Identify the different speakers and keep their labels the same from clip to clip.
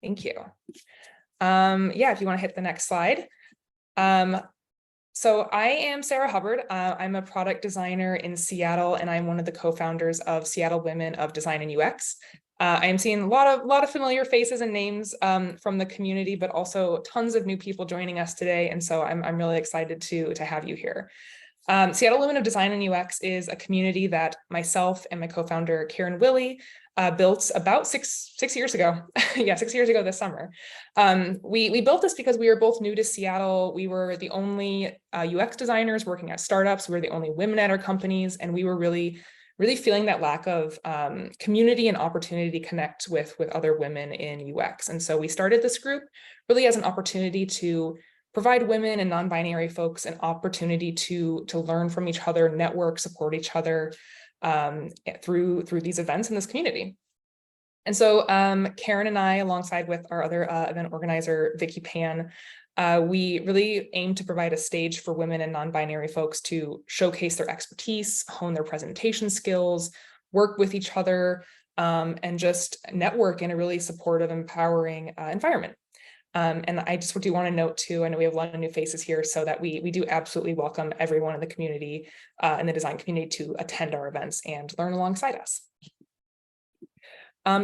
Speaker 1: Thank you. Yeah, if you want to hit the next slide. So I am Sarah Hubbard. I'm a product designer in Seattle, and I'm one of the co-founders of Seattle Women of Design and UX. I am seeing a lot of familiar faces and names from the community, but also tons of new people joining us today. And so I'm really excited to have you here. Seattle Women of Design and UX is a community that myself and my co-founder Karen Willey built about six years ago. Yeah, 6 years ago this summer. We built this because we were both new to Seattle. We were the only UX designers working at startups. We were the only women at our companies, and we were really feeling that lack of community and opportunity to connect with other women in UX. And so we started this group really as an opportunity to provide women and non-binary folks an opportunity to learn from each other, network, support each other through these events in this community. And so Karen and I, alongside with our other event organizer, Vicky Pan, we really aim to provide a stage for women and non-binary folks to showcase their expertise, hone their presentation skills, work with each other, and just network in a really supportive, empowering environment. And I just do want to note too, I know we have a lot of new faces here, so that we do absolutely welcome everyone in the community, in the design community, to attend our events and learn alongside us.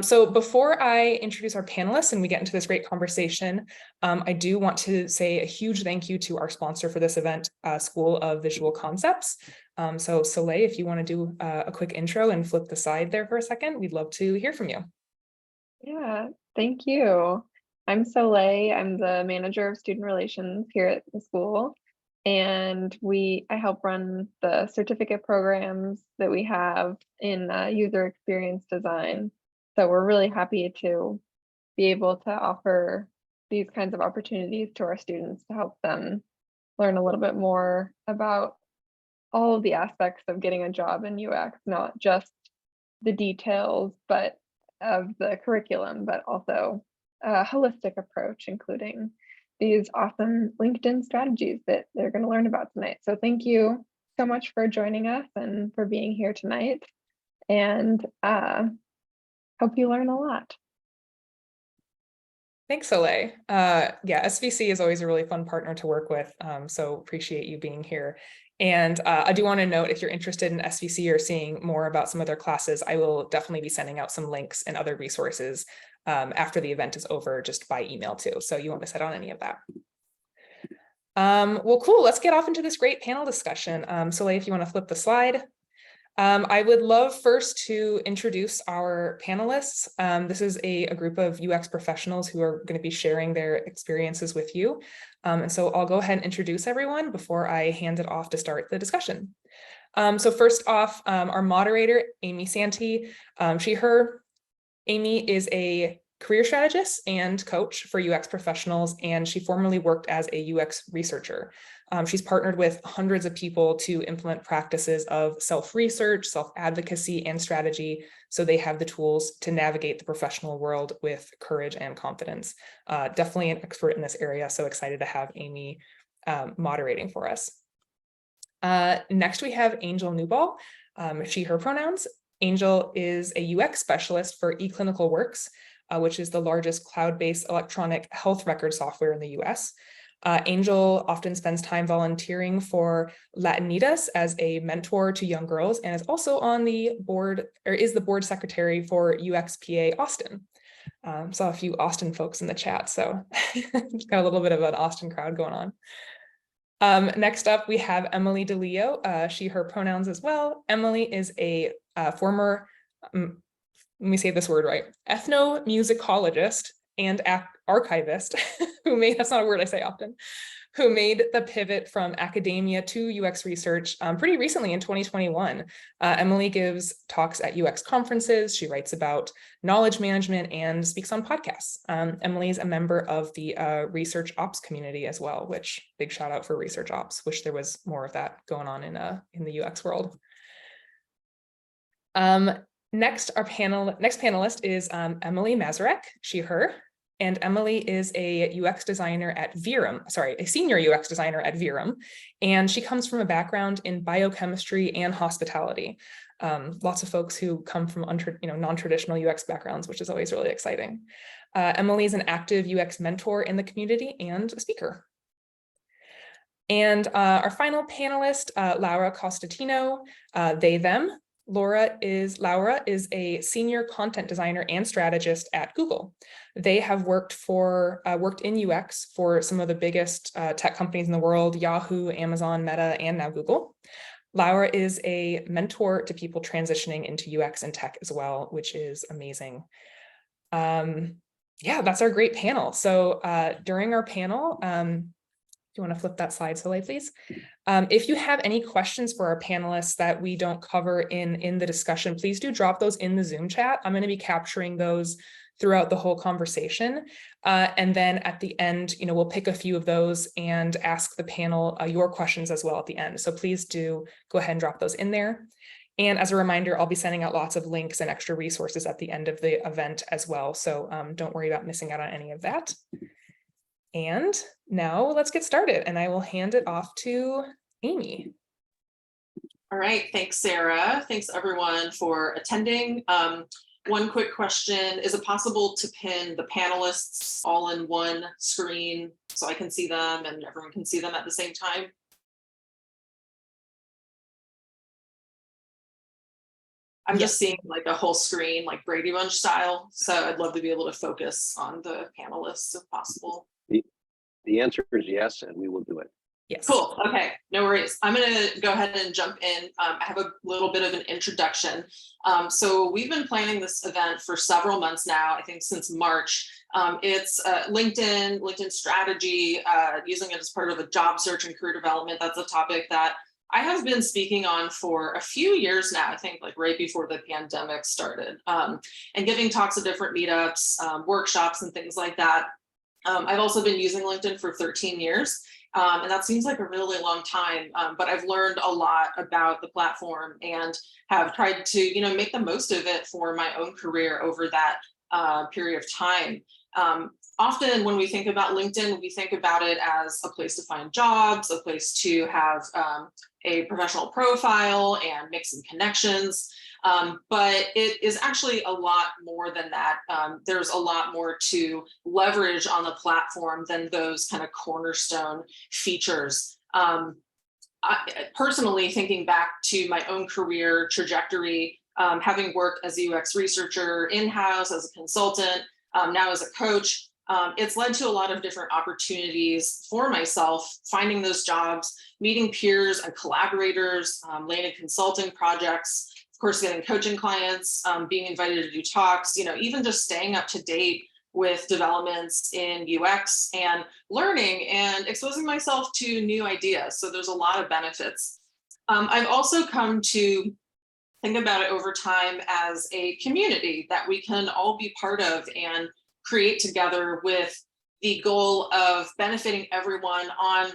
Speaker 1: So before I introduce our panelists and we get into this great conversation, I do want to say a huge thank you to our sponsor for this event, School of Visual Concepts. So Soleil, if you want to do a quick intro and flip the slide there for a second, we'd love to hear from you.
Speaker 2: Yeah, thank you. I'm Soleil. I'm the manager of student relations here at the school, and I help run the certificate programs that we have in user experience design. So we're really happy to be able to offer these kinds of opportunities to our students to help them learn a little bit more about all of the aspects of getting a job in UX, not just the details, but of the curriculum, but also a holistic approach, including these awesome LinkedIn strategies that they're going to learn about tonight. So thank you so much for joining us and for being here tonight, and hope you learn a lot.
Speaker 1: Thanks, Soleil. Yeah, SVC is always a really fun partner to work with, so appreciate you being here. And I do want to note, if you're interested in SVC or seeing more about some of their classes, I will definitely be sending out some links and other resources after the event is over, just by email too. So you won't miss out on any of that. Well, cool. Let's get off into this great panel discussion. Soleil, if you want to flip the slide. I would love first to introduce our panelists. This is a group of UX professionals who are going to be sharing their experiences with you. And so I'll go ahead and introduce everyone before I hand it off to start the discussion. So first off, our moderator, Amy Santee, her. Amy is a career strategist and coach for UX professionals, and she formerly worked as a UX researcher. She's partnered with hundreds of people to implement practices of self-research, self-advocacy, and strategy, so they have the tools to navigate the professional world with courage and confidence. Definitely an expert in this area, so excited to have Amy moderating for us. Next, we have Angel Newball, she, her pronouns. Angel is a UX specialist for eClinicalWorks, which is the largest cloud-based electronic health record software in the US. Angel often spends time volunteering for Latinitas as a mentor to young girls, and is also on the board, or is the board secretary for UXPA Austin. Saw a few Austin folks in the chat, so got a little bit of an Austin crowd going on. Next up, we have Emily DeLeo, she, her pronouns as well. Emily is a former, let me say this word right, ethnomusicologist and archivist who made, that's not a word I say often, who made the pivot from academia to UX research pretty recently in 2021. Emily gives talks at UX conferences. She writes about knowledge management and speaks on podcasts. Emily is a member of the research ops community as well, which big shout out for research ops. Wish there was more of that going on in the UX world. Next panelist is Emily Mazurek, she, her. And Emily is a UX designer at Verum, sorry, a senior UX designer at Verum. And she comes from a background in biochemistry and hospitality. Lots of folks who come from non-traditional UX backgrounds, which is always really exciting. Emily is an active UX mentor in the community and a speaker. And our final panelist, Laura Costatino, they, them. Laura is a senior content designer and strategist at Google. They have worked in UX for some of the biggest tech companies in the world, Yahoo, Amazon, Meta, and now Google. Laura is a mentor to people transitioning into UX and tech as well, which is amazing. Yeah, that's our great panel. So during our panel, you want to flip that slide, Soleil, please? If you have any questions for our panelists that we don't cover in the discussion, please do drop those in the Zoom chat. I'm going to be capturing those throughout the whole conversation. And then at the end, we'll pick a few of those and ask the panel your questions as well at the end. So please do go ahead and drop those in there. And as a reminder, I'll be sending out lots of links and extra resources at the end of the event as well. So don't worry about missing out on any of that. And now let's get started, and I will hand it off to Amy.
Speaker 3: All right, thanks, Sarah. Thanks everyone for attending. One quick question, is it possible to pin the panelists all in one screen so I can see them and everyone can see them at the same time? I'm just seeing like a whole screen, like Brady Bunch style. So I'd love to be able to focus on the panelists if possible.
Speaker 4: The answer is yes, and we will do it.
Speaker 1: Yes.
Speaker 3: Cool. Okay. No worries. I'm going to go ahead and jump in. I have a little bit of an introduction. So we've been planning this event for several months now, I think since March. It's LinkedIn strategy, using it as part of a job search and career development. That's a topic that I have been speaking on for a few years now, I think like right before the pandemic started, and giving talks at different meetups, workshops and things like that. I've also been using LinkedIn for 13 years, and that seems like a really long time, but I've learned a lot about the platform and have tried to, make the most of it for my own career over that period of time. Often when we think about LinkedIn, we think about it as a place to find jobs, a place to have a professional profile and make some connections. But it is actually a lot more than that. There's a lot more to leverage on the platform than those kind of cornerstone features. Personally, thinking back to my own career trajectory, having worked as a UX researcher in-house, as a consultant, now as a coach, it's led to a lot of different opportunities for myself, finding those jobs, meeting peers and collaborators, landing consulting projects, of course, getting coaching clients, being invited to do talks, even just staying up to date with developments in UX and learning and exposing myself to new ideas. So there's a lot of benefits. I've also come to think about it over time as a community that we can all be part of and create together with the goal of benefiting everyone on,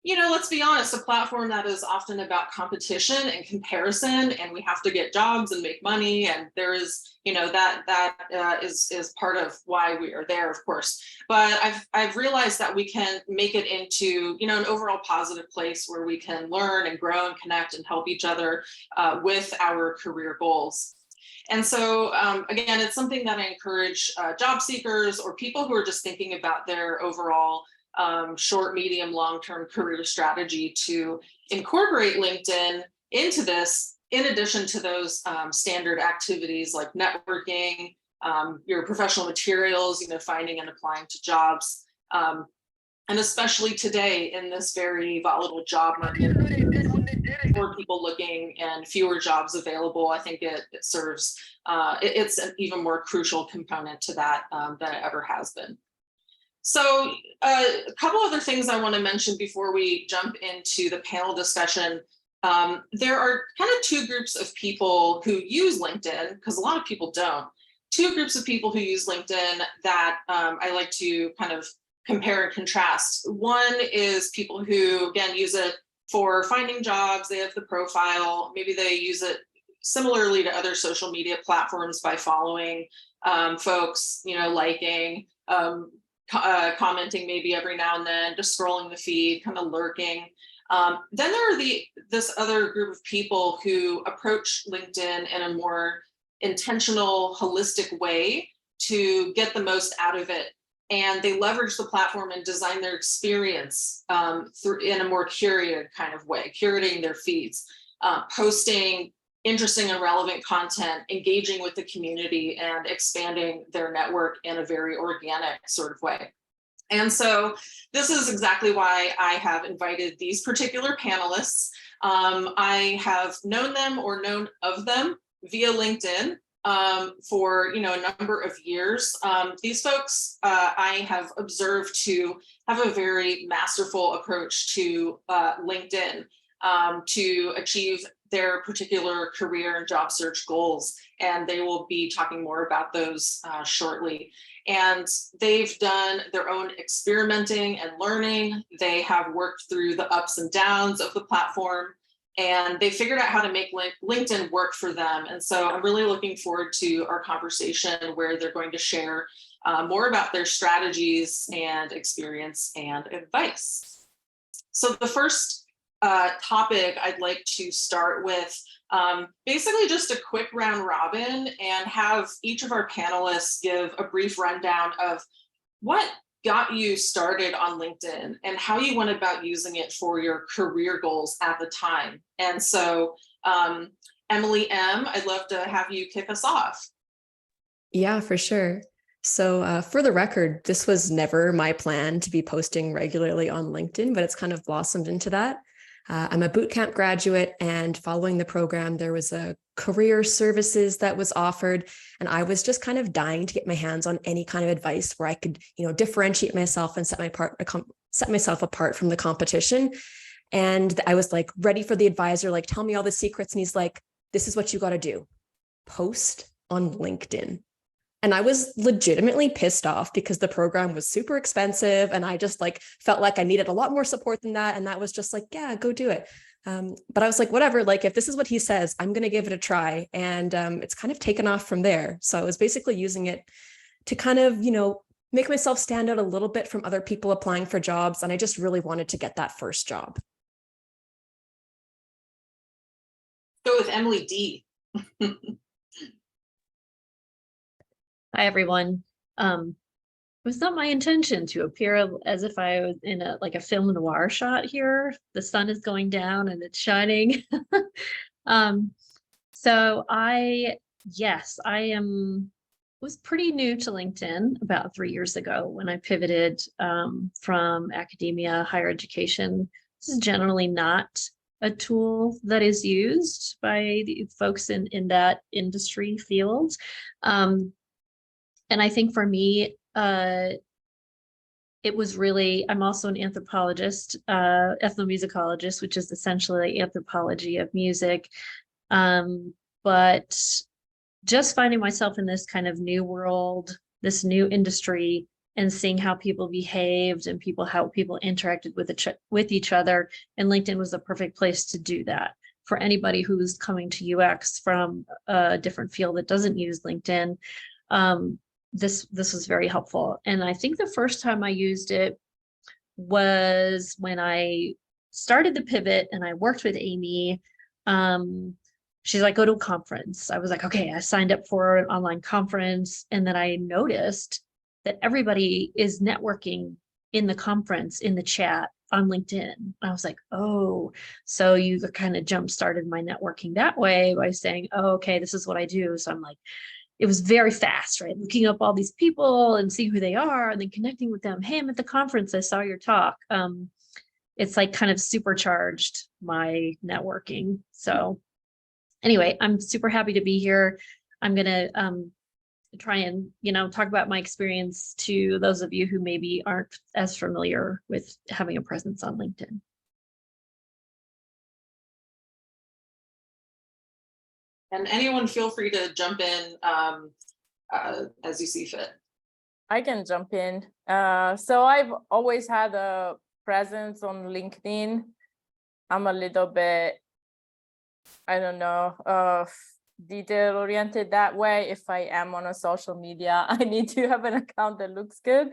Speaker 3: let's be honest, a platform that is often about competition and comparison, and we have to get jobs and make money. And there is, that is part of why we are there, of course. But I've realized that we can make it into, an overall positive place where we can learn and grow and connect and help each other with our career goals. And so, again, it's something that I encourage job seekers or people who are just thinking about their overall short, medium, long-term career strategy to incorporate LinkedIn into this, in addition to those standard activities like networking, your professional materials, finding and applying to jobs. And especially today in this very volatile job market, more people looking and fewer jobs available, I think it serves, it's an even more crucial component to that than it ever has been. So a couple other things I want to mention before we jump into the panel discussion. There are kind of two groups of people who use LinkedIn, because a lot of people don't. Two groups of people who use LinkedIn that I like to kind of compare and contrast. One is people who, again, use it for finding jobs. They have the profile. Maybe they use it similarly to other social media platforms by following folks, liking, commenting maybe every now and then, just scrolling the feed, kind of lurking. Then there are this other group of people who approach LinkedIn in a more intentional, holistic way to get the most out of it. And they leverage the platform and design their experience in a more curated kind of way, curating their feeds, posting interesting and relevant content, engaging with the community, and expanding their network in a very organic sort of way. And so this is exactly why I have invited these particular panelists. I have known them or known of them via LinkedIn for a number of years. These folks I have observed to have a very masterful approach to LinkedIn to achieve their particular career and job search goals. And they will be talking more about those shortly. And they've done their own experimenting and learning. They have worked through the ups and downs of the platform, and they figured out how to make LinkedIn work for them. And so I'm really looking forward to our conversation where they're going to share more about their strategies and experience and advice. So the first topic I'd like to start with basically just a quick round robin and have each of our panelists give a brief rundown of what got you started on LinkedIn and how you went about using it for your career goals at the time. And so Emily M., I'd love to have you kick us off.
Speaker 5: Yeah, for sure. So for the record, this was never my plan to be posting regularly on LinkedIn, but it's kind of blossomed into that. I'm a bootcamp graduate, and following the program, there was a career services that was offered, and I was just kind of dying to get my hands on any kind of advice where I could, differentiate myself and set myself apart from the competition. And I was like ready for the advisor, like, tell me all the secrets. And he's like, this is what you got to do. Post on LinkedIn. And I was legitimately pissed off because the program was super expensive. And I just felt like I needed a lot more support than that. And that was just like, yeah, go do it. But I was like, whatever, if this is what he says, I'm going to give it a try. And it's kind of taken off from there. So I was basically using it to kind of, make myself stand out a little bit from other people applying for jobs. And I just really wanted to get that first job.
Speaker 3: Go with Emily D.
Speaker 6: Hi, everyone. It was not my intention to appear as if I was in a film noir shot here. The sun is going down and it's shining. So I was pretty new to LinkedIn about 3 years ago when I pivoted from academia, higher education. This is generally not a tool that is used by the folks in that industry field. And I think for me, it was really, I'm also an anthropologist, ethnomusicologist, which is essentially anthropology of music. But just finding myself in this kind of new world, this new industry, and seeing how people behaved and how people interacted with each other. And LinkedIn was the perfect place to do that. For anybody who's coming to UX from a different field that doesn't use LinkedIn, this was very helpful. And I think the first time I used it was when I started the pivot and I worked with Amy. She's like, go to a conference. I was like, okay, I signed up for an online conference. And then I noticed that everybody is networking in the conference, in the chat on LinkedIn. I was like, oh, so you kind of jump started my networking that way by saying, oh, okay, this is what I do. So I'm like, it was very fast, right? Looking up all these people and see who they are and then connecting with them. Hey, I'm at the conference. I saw your talk. It's like kind of supercharged my networking. So anyway, I'm super happy to be here. I'm going to try and, talk about my experience to those of you who maybe aren't as familiar with having a presence on LinkedIn.
Speaker 3: And anyone feel free to jump in as you see fit.
Speaker 7: I can jump in. So I've always had a presence on LinkedIn. I'm a little bit, I don't know, detail oriented that way. If I am on a social media, I need to have an account that looks good.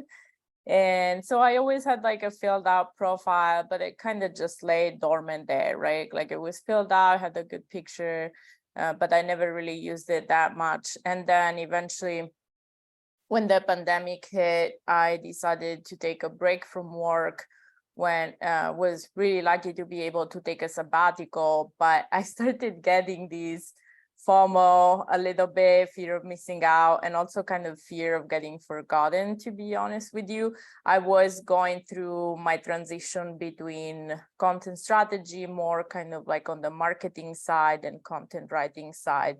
Speaker 7: And so I always had like a filled out profile, but it kind of just lay dormant there, right? Like it was filled out, had a good picture, but I never really used it that much. And then eventually, when the pandemic hit, I decided to take a break from work when was really lucky to be able to take a sabbatical, but I started getting these FOMO a little bit, fear of missing out, and also kind of fear of getting forgotten, to be honest with you. I was going through my transition between content strategy, more kind of like on the marketing side, and content writing side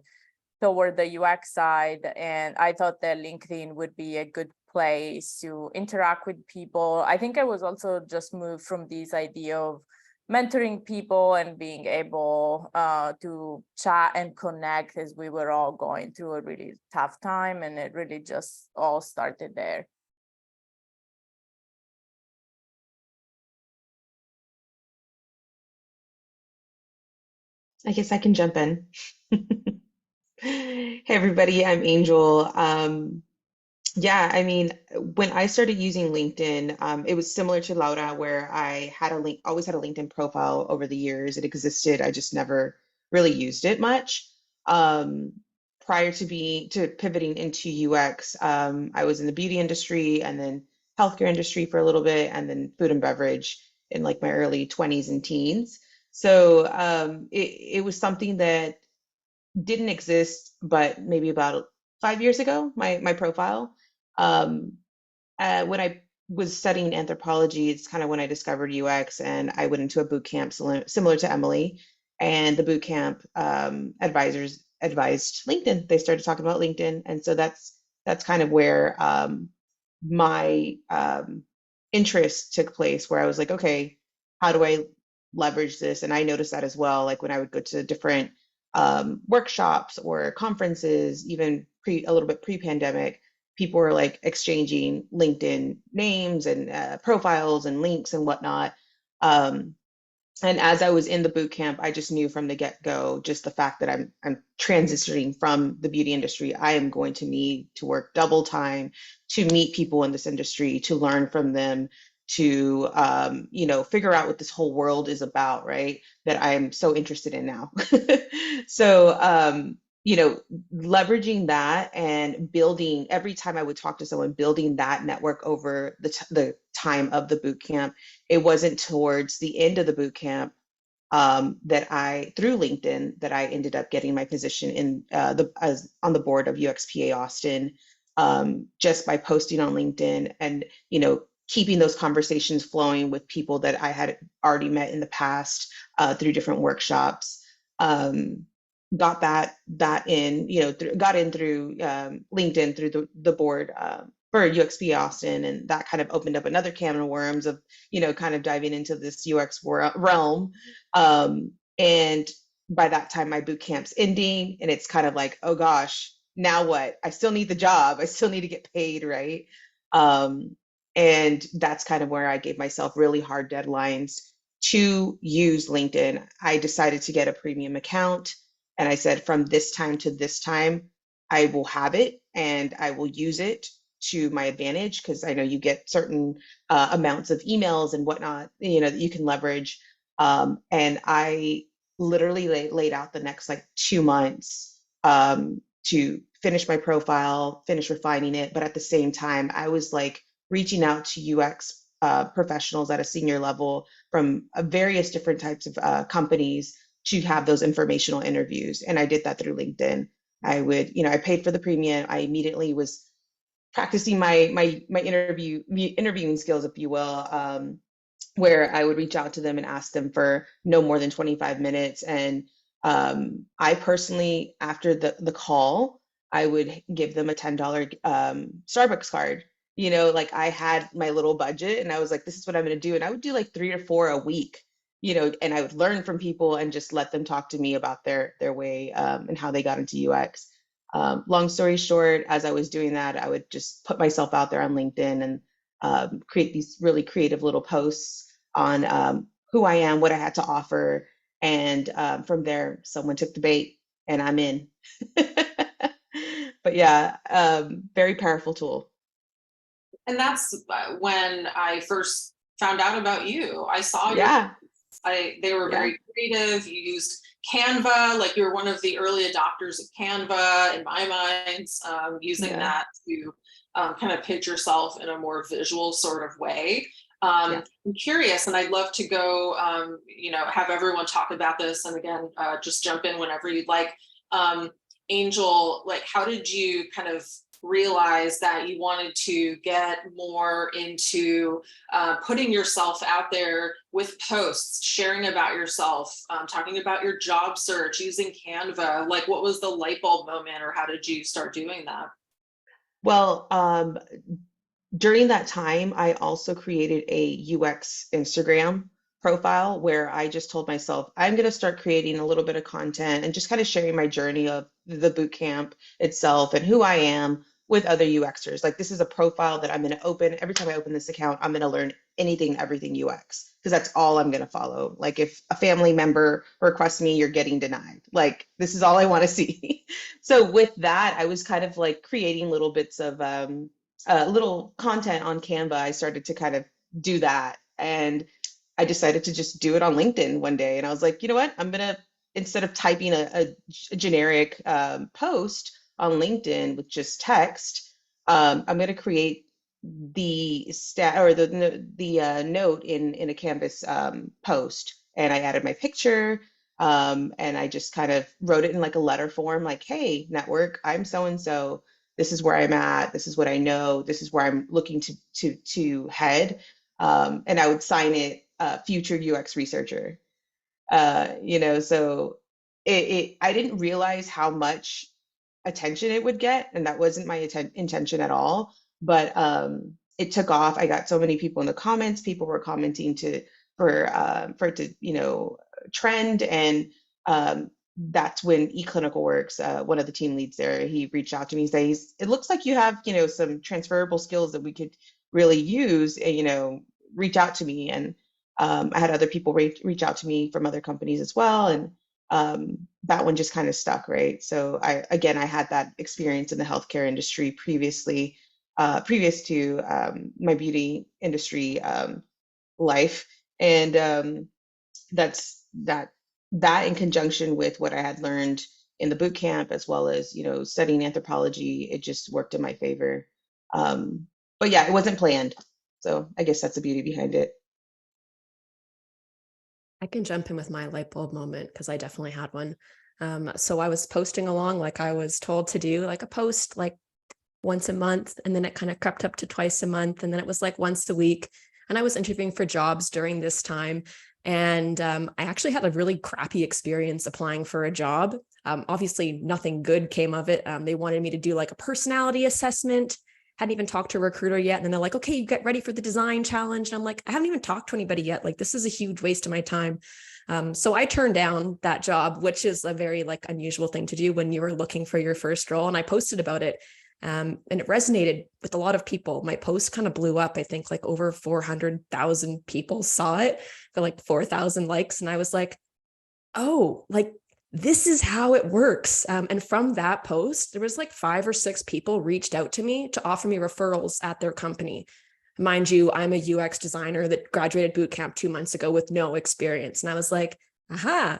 Speaker 7: toward the UX side. And I thought that LinkedIn would be a good place to interact with people. I think I was also just moved from this idea of mentoring people and being able to chat and connect as we were all going through a really tough time. And it really just all started there.
Speaker 8: I guess I can jump in. Hey everybody, I'm Angel. Yeah, I mean, when I started using LinkedIn, it was similar to Laura, where I had always had a LinkedIn profile over the years. It existed, I just never really used it much. Prior to pivoting into UX, I was in the beauty industry and then healthcare industry for a little bit, and then food and beverage in like my early 20s and teens. So it was something that didn't exist, but maybe about 5 years ago, my profile. When I was studying anthropology, it's kind of when I discovered UX, and I went into a boot camp similar to Emily, and the boot camp advisors advised LinkedIn. They started talking about LinkedIn, and so that's kind of where my interest took place, where I was like, okay, how do I leverage this? And I noticed that as well, like when I would go to different workshops or conferences, even a little bit pre-pandemic, people were like exchanging LinkedIn names and profiles and links and whatnot. And as I was in the boot camp, I just knew from the get-go, just the fact that I'm transitioning from the beauty industry, I am going to need to work double time to meet people in this industry, to learn from them, to figure out what this whole world is about, right? That I am so interested in now. So leveraging that and building, every time I would talk to someone, building that network over the time of the boot camp. It wasn't towards the end of the boot camp through LinkedIn, that I ended up getting my position in on the board of UXPA Austin, just by posting on LinkedIn and keeping those conversations flowing with people that I had already met in the past through different workshops. Got that in, got in through LinkedIn through the board for UXPA Austin, and that kind of opened up another can of worms of, kind of diving into this UX realm. And by that time, my boot camp's ending, and it's kind of like, oh gosh, now what? I still need the job. I still need to get paid, right? And that's kind of where I gave myself really hard deadlines to use LinkedIn. I decided to get a premium account, and I said, from this time to this time, I will have it and I will use it to my advantage, because I know you get certain amounts of emails and whatnot, that you can leverage. And I literally laid out the next like 2 months to finish my profile, finish refining it. But at the same time, I was like reaching out to UX professionals at a senior level from various different types of companies to have those informational interviews. And I did that through LinkedIn. I would, I paid for the premium. I immediately was practicing my interviewing skills, if you will, where I would reach out to them and ask them for no more than 25 minutes. And I personally, after the call, I would give them a $10 Starbucks card. Like I had my little budget, and I was like, this is what I'm going to do. And I would do like 3 or 4 a week, and I would learn from people and just let them talk to me about their way and how they got into UX. Long story short, as I was doing that, I would just put myself out there on LinkedIn and create these really creative little posts on who I am, what I had to offer. And from there, someone took the bait and I'm in. But yeah, very powerful tool.
Speaker 3: And that's when I first found out about you. I saw your,
Speaker 8: Yeah,
Speaker 3: they were
Speaker 8: yeah,
Speaker 3: very creative. You used Canva, like you were one of the early adopters of Canva in my mind, using
Speaker 8: yeah,
Speaker 3: that to kind of pitch yourself in a more visual sort of way.
Speaker 8: yeah.
Speaker 3: I'm curious, and I'd love to go, have everyone talk about this. And again, just jump in whenever you'd like. Angel, like, how did you kind of realize that you wanted to get more into putting yourself out there with posts, sharing about yourself, talking about your job search, using Canva? Like, what was the light bulb moment, or how did you start doing that?
Speaker 8: Well, during that time, I also created a UX Instagram profile where I just told myself, I'm going to start creating a little bit of content and just kind of sharing my journey of the boot camp itself and who I am with other UXers. Like, this is a profile that I'm going to open. Every time I open this account, I'm going to learn anything, everything UX, because that's all I'm going to follow. Like, if a family member requests me, you're getting denied. Like, this is all I want to see. So with that, I was kind of like creating little bits of little content on Canva. I started to kind of do that. And I decided to just do it on LinkedIn one day. And I was like, you know what? I'm going to, instead of typing a generic post on LinkedIn with just text, I'm going to create the stat or the note in a Canvas post. And I added my picture. And I just kind of wrote it in like a letter form, like, hey, network, I'm so and so. This is where I'm at. This is what I know. This is where I'm looking to head. And I would sign it future UX researcher. So I didn't realize how much attention it would get, and that wasn't my intention at all. But it took off. I got so many people in the comments. People were commenting for it to trend, and that's when eClinicalWorks, one of the team leads there, he reached out to me and says, it looks like you have some transferable skills that we could really use, and reach out to me. And I had other people reach out to me from other companies as well, and that one just kind of stuck, right? So I had that experience in the healthcare industry previously, previous to my beauty industry life, and that in conjunction with what I had learned in the boot camp, as well as studying anthropology, it just worked in my favor. But yeah, it wasn't planned, so I guess that's the beauty behind it.
Speaker 5: I can jump in with my light bulb moment because I definitely had one. So I was posting along like I was told to do, like a post like once a month, and then it kind of crept up to twice a month, and then it was like once a week. And I was interviewing for jobs during this time. And I actually had a really crappy experience applying for a job. Obviously, nothing good came of it. They wanted me to do like a personality assessment. Hadn't even talked to a recruiter yet. And then they're like, okay, you get ready for the design challenge. And I'm like, I haven't even talked to anybody yet. Like, this is a huge waste of my time. So I turned down that job, which is a very like unusual thing to do when you were looking for your first role. And I posted about it. And it resonated with a lot of people. My post kind of blew up. I think like over 400,000 people saw it, for like 4,000 likes. And I was like, oh, like, this is how it works. And from that post, there was like 5 or 6 people reached out to me to offer me referrals at their company. Mind you, I'm a UX designer that graduated boot camp 2 months ago with no experience. And I was like, aha.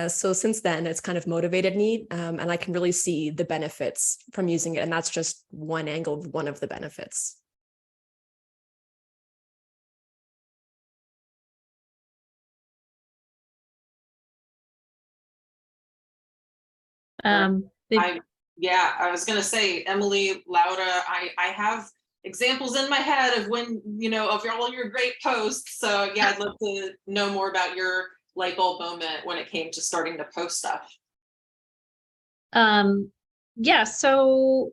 Speaker 5: So since then, it's kind of motivated me, and I can really see the benefits from using it. And that's just one angle of one of the benefits.
Speaker 3: I was going to say, Emily, Laura, I have examples in my head of when, of all your great posts. So yeah, I'd love to know more about your light bulb moment when it came to starting to post stuff.
Speaker 6: Yeah, so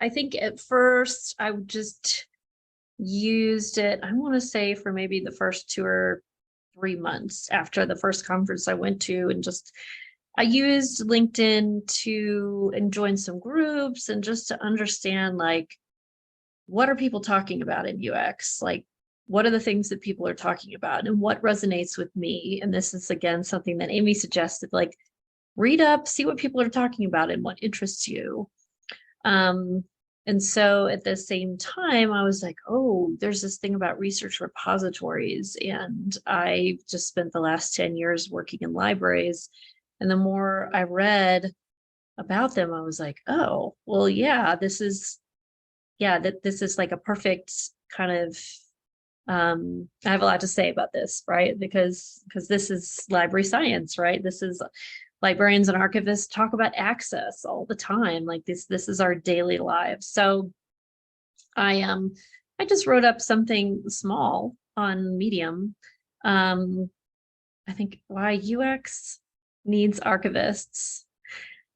Speaker 6: I think at first I just used it, I want to say for maybe the first 2 or 3 months after the first conference I went to, and just I used LinkedIn to join some groups and just to understand, like, what are people talking about in UX? Like, what are the things that people are talking about and what resonates with me? And this is, again, something that Amy suggested, like, read up, see what people are talking about and what interests you. And so at the same time, I was like, oh, there's this thing about research repositories. And I just spent the last 10 years working in libraries. And the more I read about them, I was like, oh, well, yeah, this is like a perfect kind of, I have a lot to say about this, right? Because this is library science, right? This is librarians and archivists talk about access all the time. Like this is our daily lives. So I just wrote up something small on Medium. I think why UX needs archivists.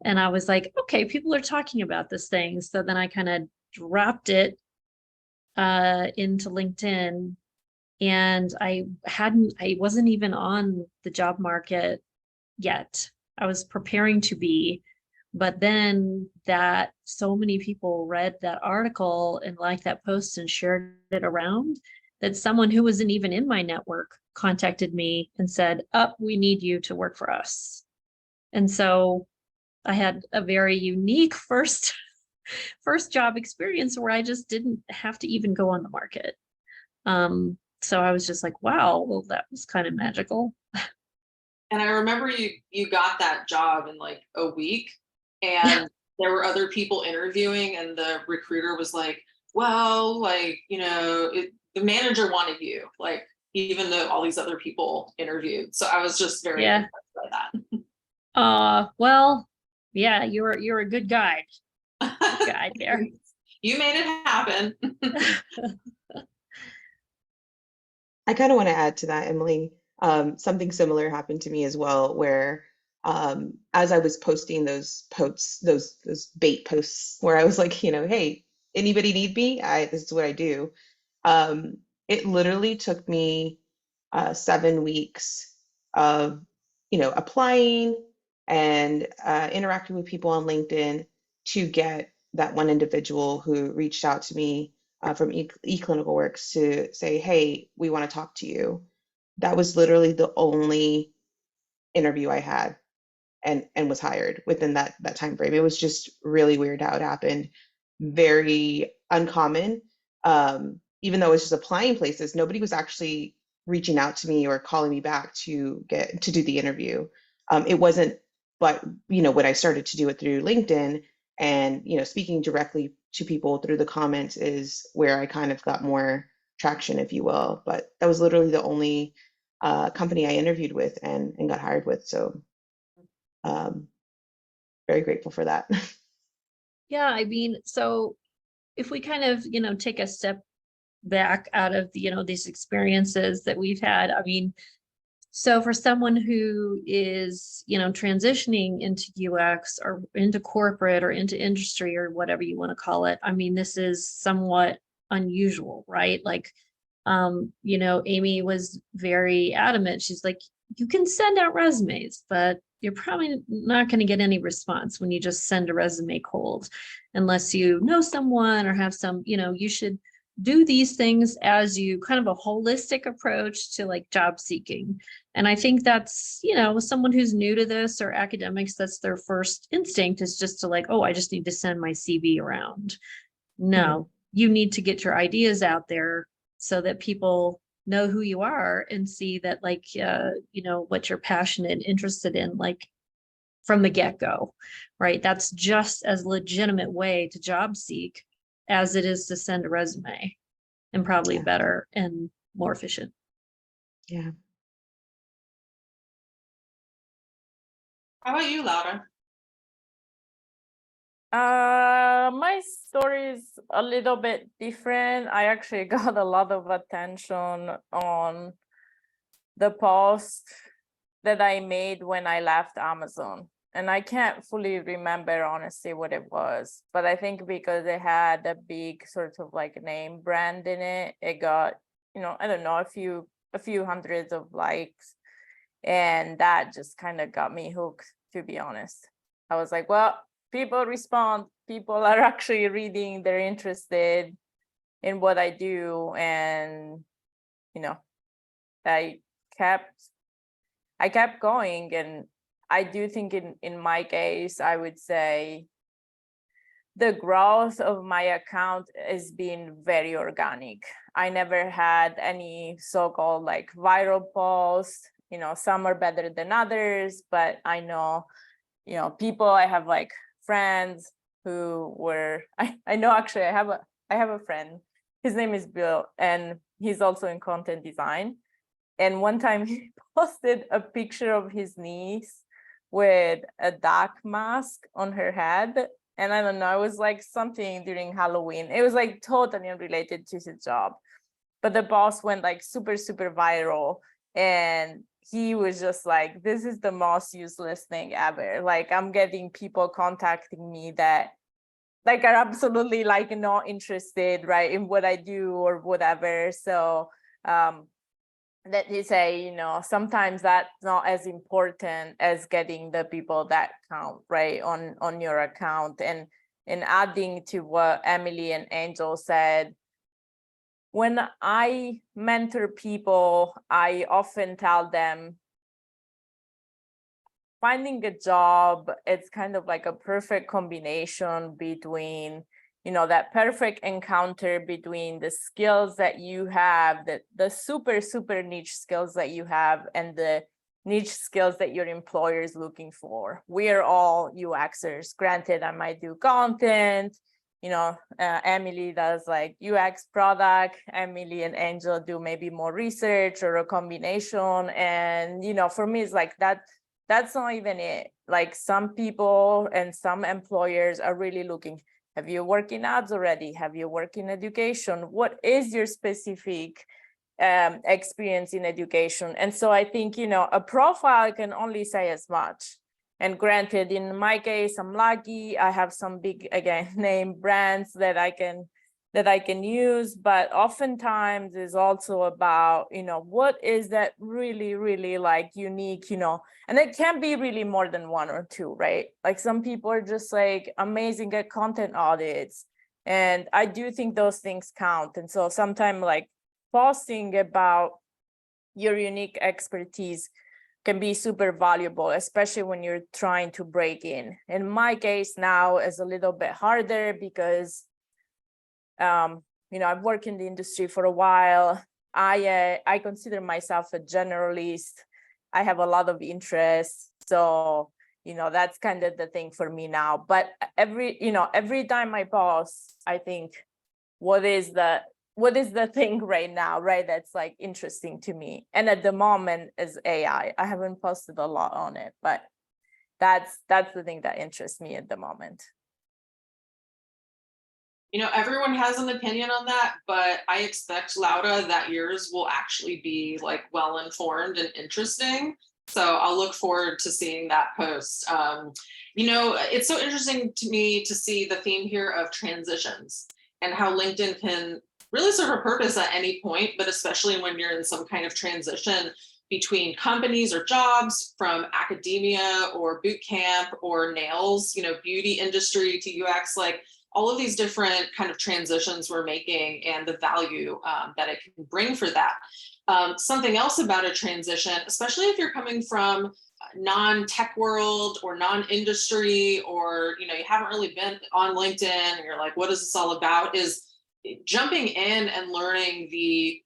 Speaker 6: And I was like, okay, people are talking about this thing. So then I kind of dropped it into LinkedIn, and I wasn't even on the job market yet. I was preparing to be, but then that so many people read that article and liked that post and shared it around, that someone who wasn't even in my network contacted me and said, "Oh, we need you to work for us." And so I had a very unique first job experience where I just didn't have to even go on the market. So I was just like, wow, well, that was kind of magical.
Speaker 3: And I remember you got that job in like a week, and there were other people interviewing, and the recruiter was like, well, like, the manager wanted you, like, even though all these other people interviewed. So I was just very impressed by that.
Speaker 6: Well, yeah, you're a good guide. Good guide there.
Speaker 3: You made it happen.
Speaker 8: I kind of want to add to that, Emily. Something similar happened to me as well, where as I was posting those posts, those bait posts, where I was like, hey, anybody need me? This is what I do. It literally took me 7 weeks of, applying and interacting with people on LinkedIn to get that one individual who reached out to me from eClinicalWorks to say, hey, we want to talk to you. That was literally the only interview I had and was hired within that time frame. It was just really weird how it happened. Very uncommon. Even though I was just applying places, nobody was actually reaching out to me or calling me back to do the interview. It wasn't, but when I started to do it through LinkedIn and speaking directly to people through the comments is where I kind of got more traction, if you will. But that was literally the only company I interviewed with and got hired with. So very grateful for that.
Speaker 6: Yeah, I mean, so if we kind of, take a step back out of these experiences that we've had, I mean, so for someone who is, transitioning into UX or into corporate or into industry or whatever you want to call it, I mean, this is somewhat unusual, right? Like, Amy was very adamant. She's like, you can send out resumes, but you're probably not going to get any response when you just send a resume cold, unless you know someone or have some, you should do these things as you kind of a holistic approach to like job seeking. And I think that's, someone who's new to this or academics, that's their first instinct is just to like, oh, I just need to send my CV around. No, you need to get your ideas out there so that people know who you are and see that like, what you're passionate and interested in, like from the get-go, right? That's just as legitimate way to job seek as it is to send a resume, and probably better and more efficient.
Speaker 8: Yeah.
Speaker 3: How about you, Laura?
Speaker 7: My story is a little bit different. I actually got a lot of attention on the post that I made when I left Amazon. And I can't fully remember honestly what it was, but I think because it had a big sort of like name brand in it, it got, I don't know, a few hundreds of likes. And that just kind of got me hooked, to be honest. I was like, well, people respond, people are actually reading, they're interested in what I do. And, I kept going, and I do think in my case, I would say the growth of my account is being very organic. I never had any so-called like viral posts. You know, some are better than others, but I know, you know, people, I have like friends who were, I know actually I have a friend, his name is Bill, and he's also in content design. And one time he posted a picture of his niece with a duck mask on her head. And I don't know, it was like something during Halloween. It was like totally unrelated to his job. But the post went like super, super viral. And he was just like, this is the most useless thing ever. Like, I'm getting people contacting me that like are absolutely like not interested, right, in what I do or whatever. So that they say, you know, sometimes that's not as important as getting the people that count, right, on your account. And adding to what Emily and Angel said, when I mentor people, I often tell them finding a job, it's kind of like a perfect combination between, you know, that perfect encounter between the skills that you have, the super, super niche skills that you have, and the niche skills that your employer is looking for. We are all UXers. Granted, I might do content, you know, Emily does like UX product, Emily and Angel do maybe more research or a combination. And, you know, for me, it's like that's not even it. Like, some people and some employers are really looking, have you worked in ads already? Have you worked in education? What is your specific experience in education? And so I think, you know, a profile can only say as much. And granted, in my case, I'm lucky. I have some big, again, name brands that I can use, but oftentimes is also about, you know, what is that really, really like unique, you know, and it can be really more than one or two, right? Like, some people are just like amazing at content audits. And I do think those things count. And so sometimes like posting about your unique expertise can be super valuable, especially when you're trying to break in. In my case now is a little bit harder because you know, I've worked in the industry for a while. I consider myself a generalist. I have a lot of interests. So, you know, that's kind of the thing for me now. But every time I post, I think, what is the thing right now, right, that's like interesting to me? And at the moment is AI. I haven't posted a lot on it, but that's the thing that interests me at the moment.
Speaker 3: You know, everyone has an opinion on that, but I expect, Laura, that yours will actually be like well informed and interesting. So I'll look forward to seeing that post. You know, it's so interesting to me to see the theme here of transitions and how LinkedIn can really serve a purpose at any point, but especially when you're in some kind of transition between companies or jobs, from academia or boot camp or nails, you know, beauty industry to UX, like all of these different kind of transitions we're making and the value that it can bring for that. Something else about a transition, especially if you're coming from non-tech world or non-industry, or, you know, you haven't really been on LinkedIn and you're like, what is this all about, is jumping in and learning the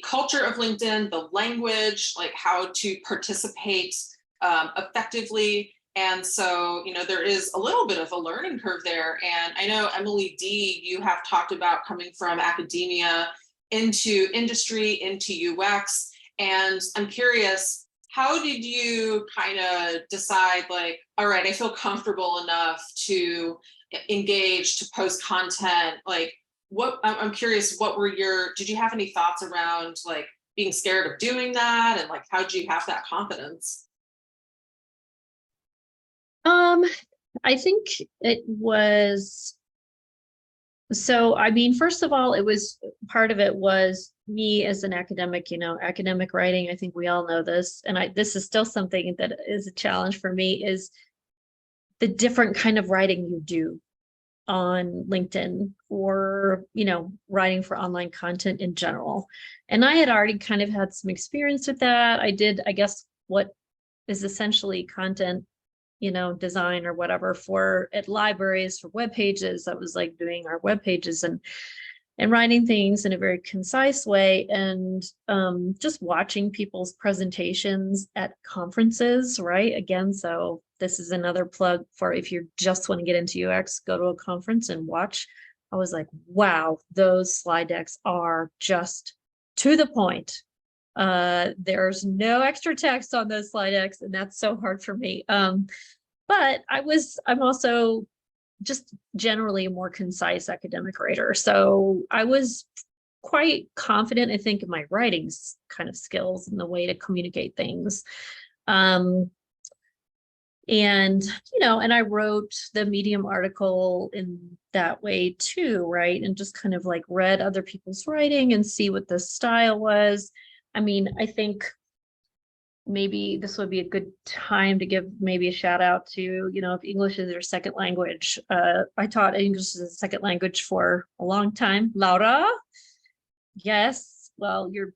Speaker 3: culture of LinkedIn, the language, like how to participate effectively. And so, you know, there is a little bit of a learning curve there. And I know, Emily D, you have talked about coming from academia into industry, into UX. And I'm curious, how did you kind of decide, like, all right, I feel comfortable enough to engage, to post content? Like, I'm curious, did you have any thoughts around like being scared of doing that? And like, how did you have that confidence?
Speaker 6: I think it was, so, I mean, first of all, part of it was me as an academic, you know, academic writing. I think we all know this, and this is still something that is a challenge for me, is the different kind of writing you do on LinkedIn, or, you know, writing for online content in general. And I had already kind of had some experience with that. I did, I guess, what is essentially content, design or whatever for at libraries, for web pages. That was like doing our web pages and writing things in a very concise way, and just watching people's presentations at conferences, right? Again, so this is another plug for if you just want to get into UX, go to a conference and watch. I was like, wow, those slide decks are just to the point. There's no extra text on those slide decks, and that's so hard for me. But I'm also just generally a more concise academic writer. So I was quite confident, I think, in my writing kind of skills and the way to communicate things. And I wrote the Medium article in that way too, right? And just kind of like read other people's writing and see what the style was. I mean, I think maybe this would be a good time to give maybe a shout out to, if English is your second language. I taught English as a second language for a long time. Laura, yes, well, you're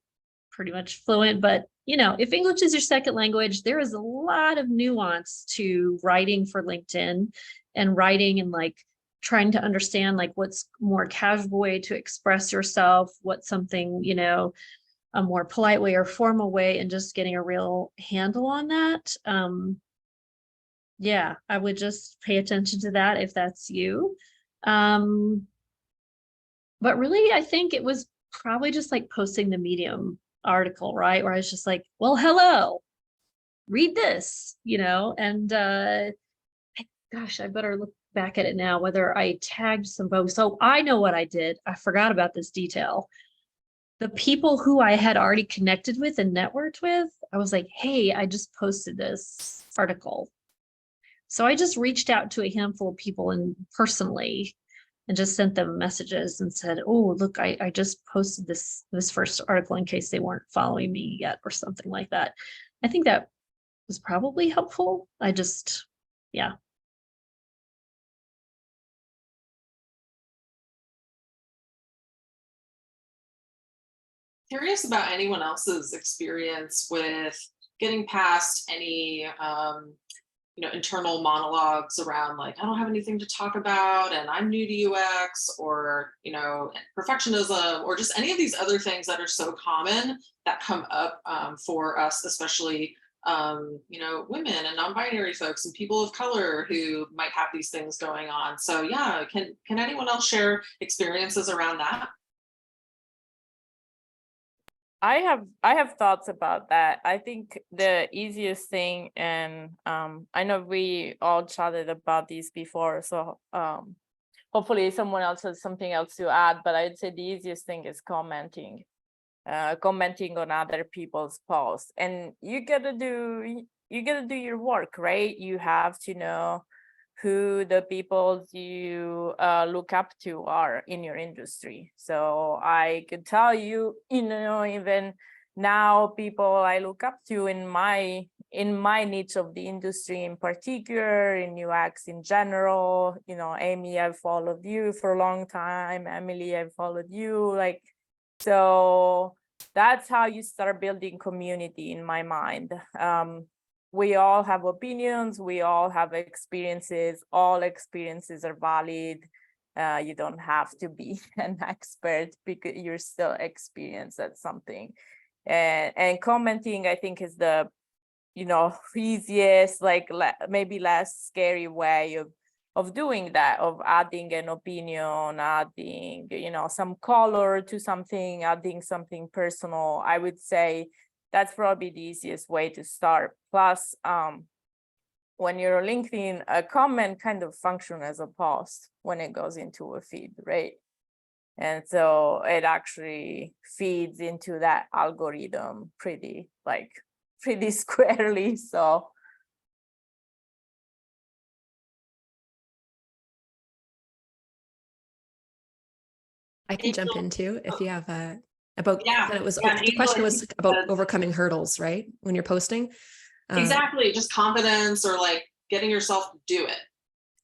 Speaker 6: pretty much fluent, but if English is your second language, there is a lot of nuance to writing for LinkedIn and writing and like trying to understand like what's more casual way to express yourself, what's something, a more polite way or formal way, and just getting a real handle on that. Yeah, I would just pay attention to that if that's you. But really, I think it was probably just like posting the Medium article, right? Where I was just like, well, hello, read this, and gosh, I better look back at it now, whether I tagged some folks. So I know what I did. I forgot about this detail. The people who I had already connected with and networked with, I was like, hey, I just posted this article. So I just reached out to a handful of people and personally and just sent them messages and said, oh, look, I just posted this first article in case they weren't following me yet or something like that. I think that was probably helpful. Yeah.
Speaker 3: Curious about anyone else's experience with getting past any internal monologues around like, I don't have anything to talk about and I'm new to UX, or perfectionism, or just any of these other things that are so common that come up for us, especially women and non-binary folks and people of color who might have these things going on. So yeah, can anyone else share experiences around that?
Speaker 7: I have thoughts about that. I think the easiest thing, and I know we all chatted about this before, so hopefully someone else has something else to add, but I'd say the easiest thing is commenting on other people's posts. And you gotta do your work, right? You have to know who the people you look up to are in your industry. So I could tell you, even now, people I look up to in my niche of the industry in particular, in UX in general, Amy, I've followed you for a long time. Emily, I've followed you. So that's how you start building community in my mind. We all have opinions, we all have experiences, all experiences are valid. You don't have to be an expert because you're still experienced at something. And commenting, I think, is the, easiest, maybe less scary way of doing that, of adding an opinion, adding, some color to something, adding something personal. I would say that's probably the easiest way to start. Plus, when you're on LinkedIn, a comment kind of functions as a post when it goes into a feed, right? And so it actually feeds into that algorithm pretty squarely. So
Speaker 5: I can jump in too if you have about
Speaker 3: the
Speaker 5: question was about overcoming hurdles, right? When you're posting.
Speaker 3: Exactly, just confidence or getting yourself to do it.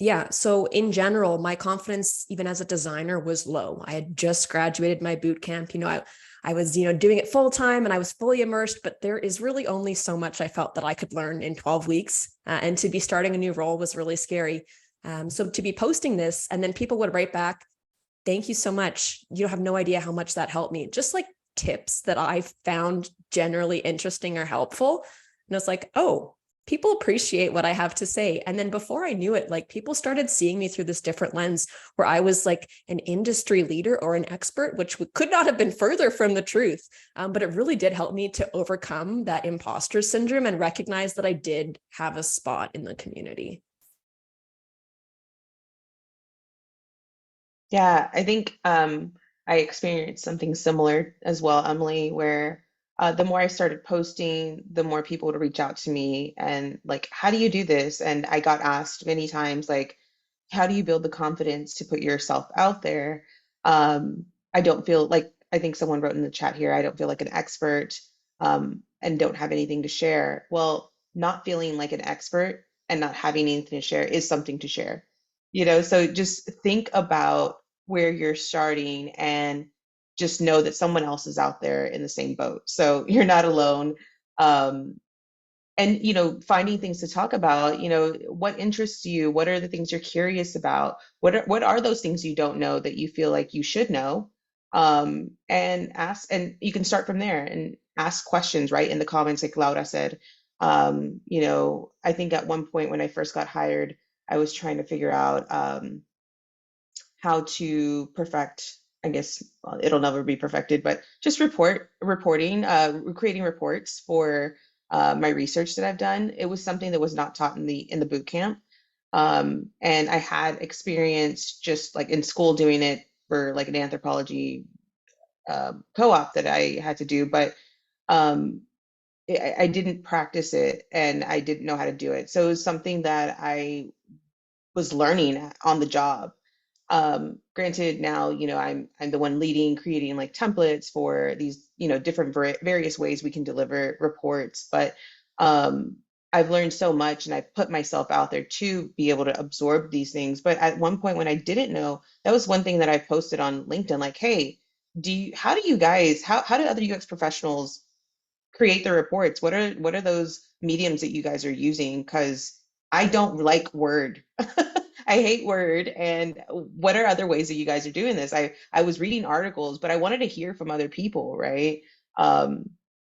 Speaker 5: Yeah. So in general, my confidence, even as a designer, was low. I had just graduated my boot camp. I was, doing it full time and I was fully immersed, but there is really only so much I felt that I could learn in 12 weeks. And to be starting a new role was really scary. So to be posting this, and then people would write back, thank you so much. You have no idea how much that helped me. Just like tips that I found generally interesting or helpful. And it's like, oh, people appreciate what I have to say. And then before I knew it, like people started seeing me through this different lens where I was like an industry leader or an expert, which could not have been further from the truth. But it really did help me to overcome that imposter syndrome and recognize that I did have a spot in the community.
Speaker 8: Yeah, I think I experienced something similar as well, Emily, where the more I started posting, the more people would reach out to me and like, how do you do this? And I got asked many times, like, how do you build the confidence to put yourself out there? I don't feel like, I think someone wrote in the chat here, I don't feel like an expert and don't have anything to share. Well, not feeling like an expert and not having anything to share is something to share. So just think about where you're starting and just know that someone else is out there in the same boat. So you're not alone. And finding things to talk about, what interests you, what are the things you're curious about, what are those things you don't know that you feel like you should know, and ask, and you can start from there and ask questions right in the comments, like Laura said. I think at one point when I first got hired, I was trying to figure out how to perfect, I guess it'll never be perfected, but just reporting, creating reports for my research that I've done. It was something that was not taught in the boot camp. And I had experience just like in school doing it for like an anthropology co-op that I had to do, but I didn't practice it and I didn't know how to do it. So it was something that I was learning on the job. Granted, now I'm the one leading, creating like templates for these different various ways we can deliver reports. But I've learned so much, and I've put myself out there to be able to absorb these things. But at one point when I didn't know, that was one thing that I posted on LinkedIn, like, hey, how do other UX professionals create their reports? What are those mediums that you guys are using? Because I don't like Word. I hate Word. And what are other ways that you guys are doing this? I was reading articles, but I wanted to hear from other people, right?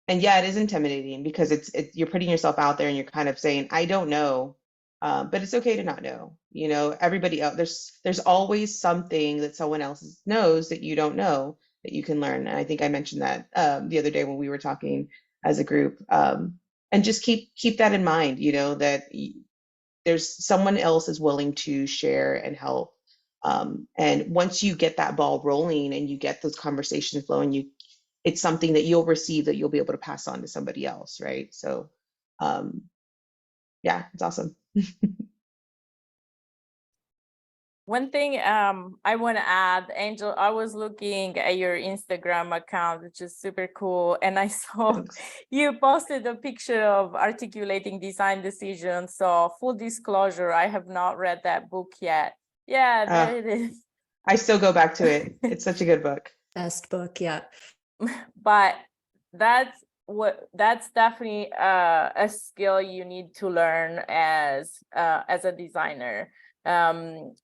Speaker 8: And yeah, it is intimidating because you're putting yourself out there and you're kind of saying, I don't know, but it's okay to not know. Everybody else, there's always something that someone else knows that you don't know that you can learn. And I think I mentioned that the other day when we were talking as a group, and just keep that in mind, that there's someone else is willing to share and help. And once you get that ball rolling and you get those conversations flowing, it's something that you'll receive that you'll be able to pass on to somebody else, right? So yeah, it's awesome.
Speaker 7: One thing I want to add, Angel, I was looking at your Instagram account, which is super cool. And I saw
Speaker 8: Thanks.
Speaker 7: you posted a picture of Articulating Design Decisions. So full disclosure, I have not read that book yet. Yeah, there it is.
Speaker 8: I still go back to it. It's such a good book.
Speaker 5: Best book, yeah.
Speaker 7: But that's definitely a skill you need to learn as a designer. So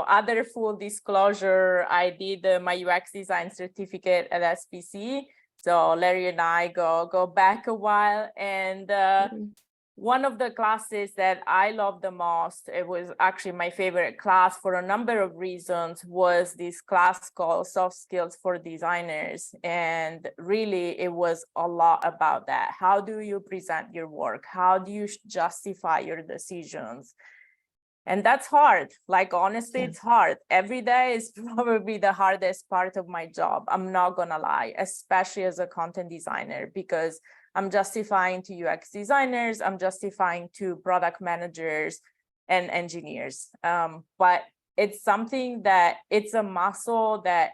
Speaker 7: other full disclosure, I did my UX design certificate at SPC. So Larry and I go back a while, and one of the classes that I loved the most, it was actually my favorite class for a number of reasons, was this class called Soft Skills for Designers. And really, it was a lot about that. How do you present your work? How do you justify your decisions? And that's hard. Like, honestly, It's hard. Every day is probably the hardest part of my job. I'm not gonna lie, especially as a content designer, because I'm justifying to UX designers, I'm justifying to product managers and engineers. But it's something that it's a muscle that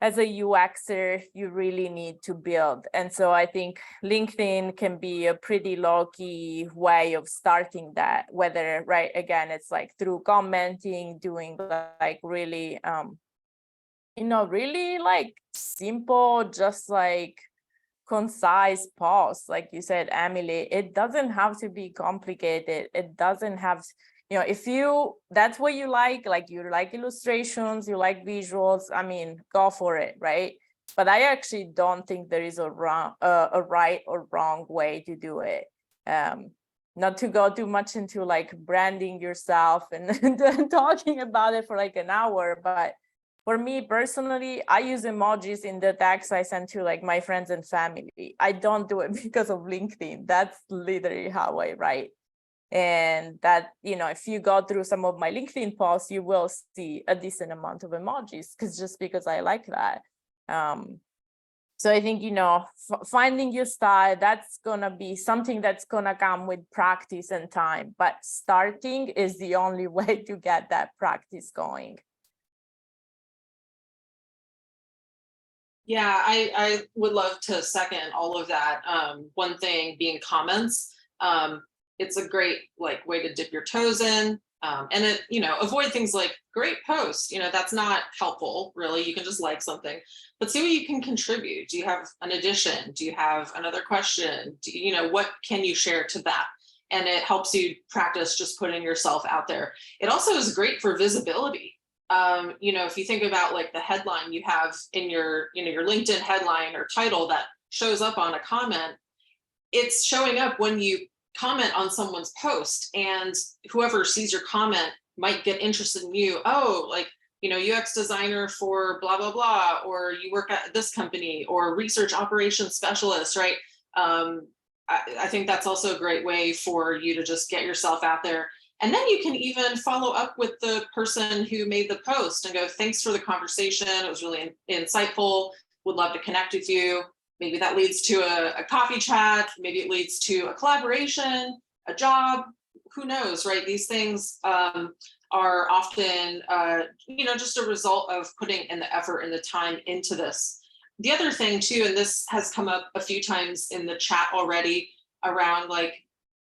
Speaker 7: as a UXer, you really need to build. And so I think LinkedIn can be a pretty low-key way of starting that, whether, right, again, it's like through commenting, doing like really really like simple, just like concise posts, like you said, Emily. It doesn't have to be complicated. It doesn't have, if that's what you like illustrations, you like visuals, I mean, go for it, right? But I actually don't think there is a right or wrong way to do it. Not to go too much into like branding yourself and talking about it for like an hour, but for me personally, I use emojis in the text I send to like my friends and family. I don't do it because of LinkedIn. That's literally how I write. And that, if you go through some of my LinkedIn posts, you will see a decent amount of emojis because I like that. So I think, finding your style, that's going to be something that's going to come with practice and time, but starting is the only way to get that practice going.
Speaker 3: Yeah, I would love to second all of that. One thing being comments. It's a great way to dip your toes in. And it, avoid things like great post, that's not helpful, really. You can just like something, but see what you can contribute. Do you have an addition? Do you have another question? What can you share to that? And it helps you practice just putting yourself out there. It also is great for visibility. If you think about like the headline you have in your LinkedIn headline or title that shows up on a comment, it's showing up when you comment on someone's post, and whoever sees your comment might get interested in you. Oh, UX designer for blah, blah, blah, or you work at this company, or research operations specialist, right? I think that's also a great way for you to just get yourself out there. And then you can even follow up with the person who made the post and go, thanks for the conversation. It was really insightful. Would love to connect with you. Maybe that leads to a coffee chat. Maybe it leads to a collaboration, a job. Who knows, right? These things are often, just a result of putting in the effort and the time into this. The other thing too, and this has come up a few times in the chat already, around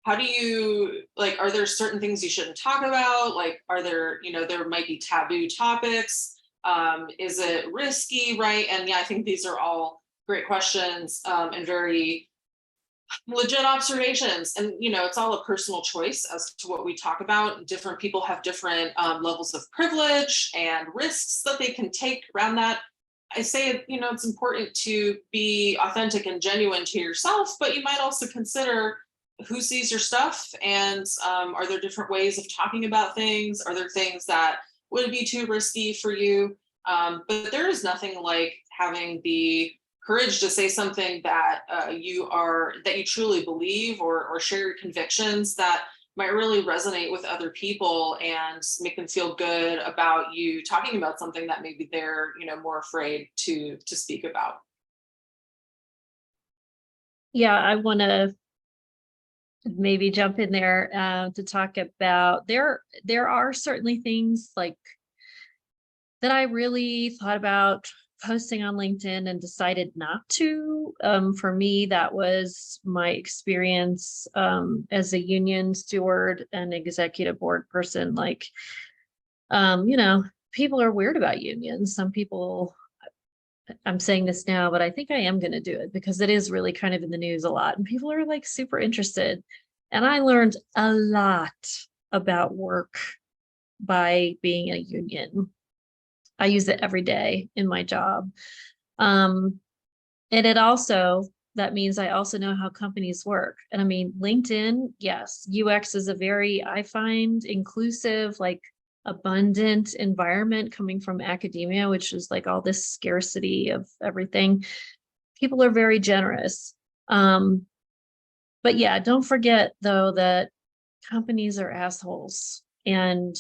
Speaker 3: how do you, are there certain things you shouldn't talk about? Are there, there might be taboo topics. Is it risky, right? And yeah, I think these are all great questions and very legit observations. And, it's all a personal choice as to what we talk about. Different people have different levels of privilege and risks that they can take around that. I say, it's important to be authentic and genuine to yourself, but you might also consider who sees your stuff, and are there different ways of talking about things? Are there things that would be too risky for you? But there is nothing like having the courage to say something that you truly believe, or share your convictions that might really resonate with other people and make them feel good about you talking about something that maybe they're more afraid to speak about.
Speaker 6: Yeah, I want to maybe jump in there to talk about there are certainly things that I really thought about posting on LinkedIn and decided not to. For me, that was my experience as a union steward and executive board person. People are weird about unions. Some people, I'm saying this now, but I think I am going to do it because it is really kind of in the news a lot, and people are super interested. And I learned a lot about work by being in a union. I use it every day in my job. And that means I also know how companies work. And I mean, LinkedIn, yes, UX is a very, I find, inclusive, abundant environment coming from academia, which is all this scarcity of everything. People are very generous. But yeah, don't forget though that companies are assholes, and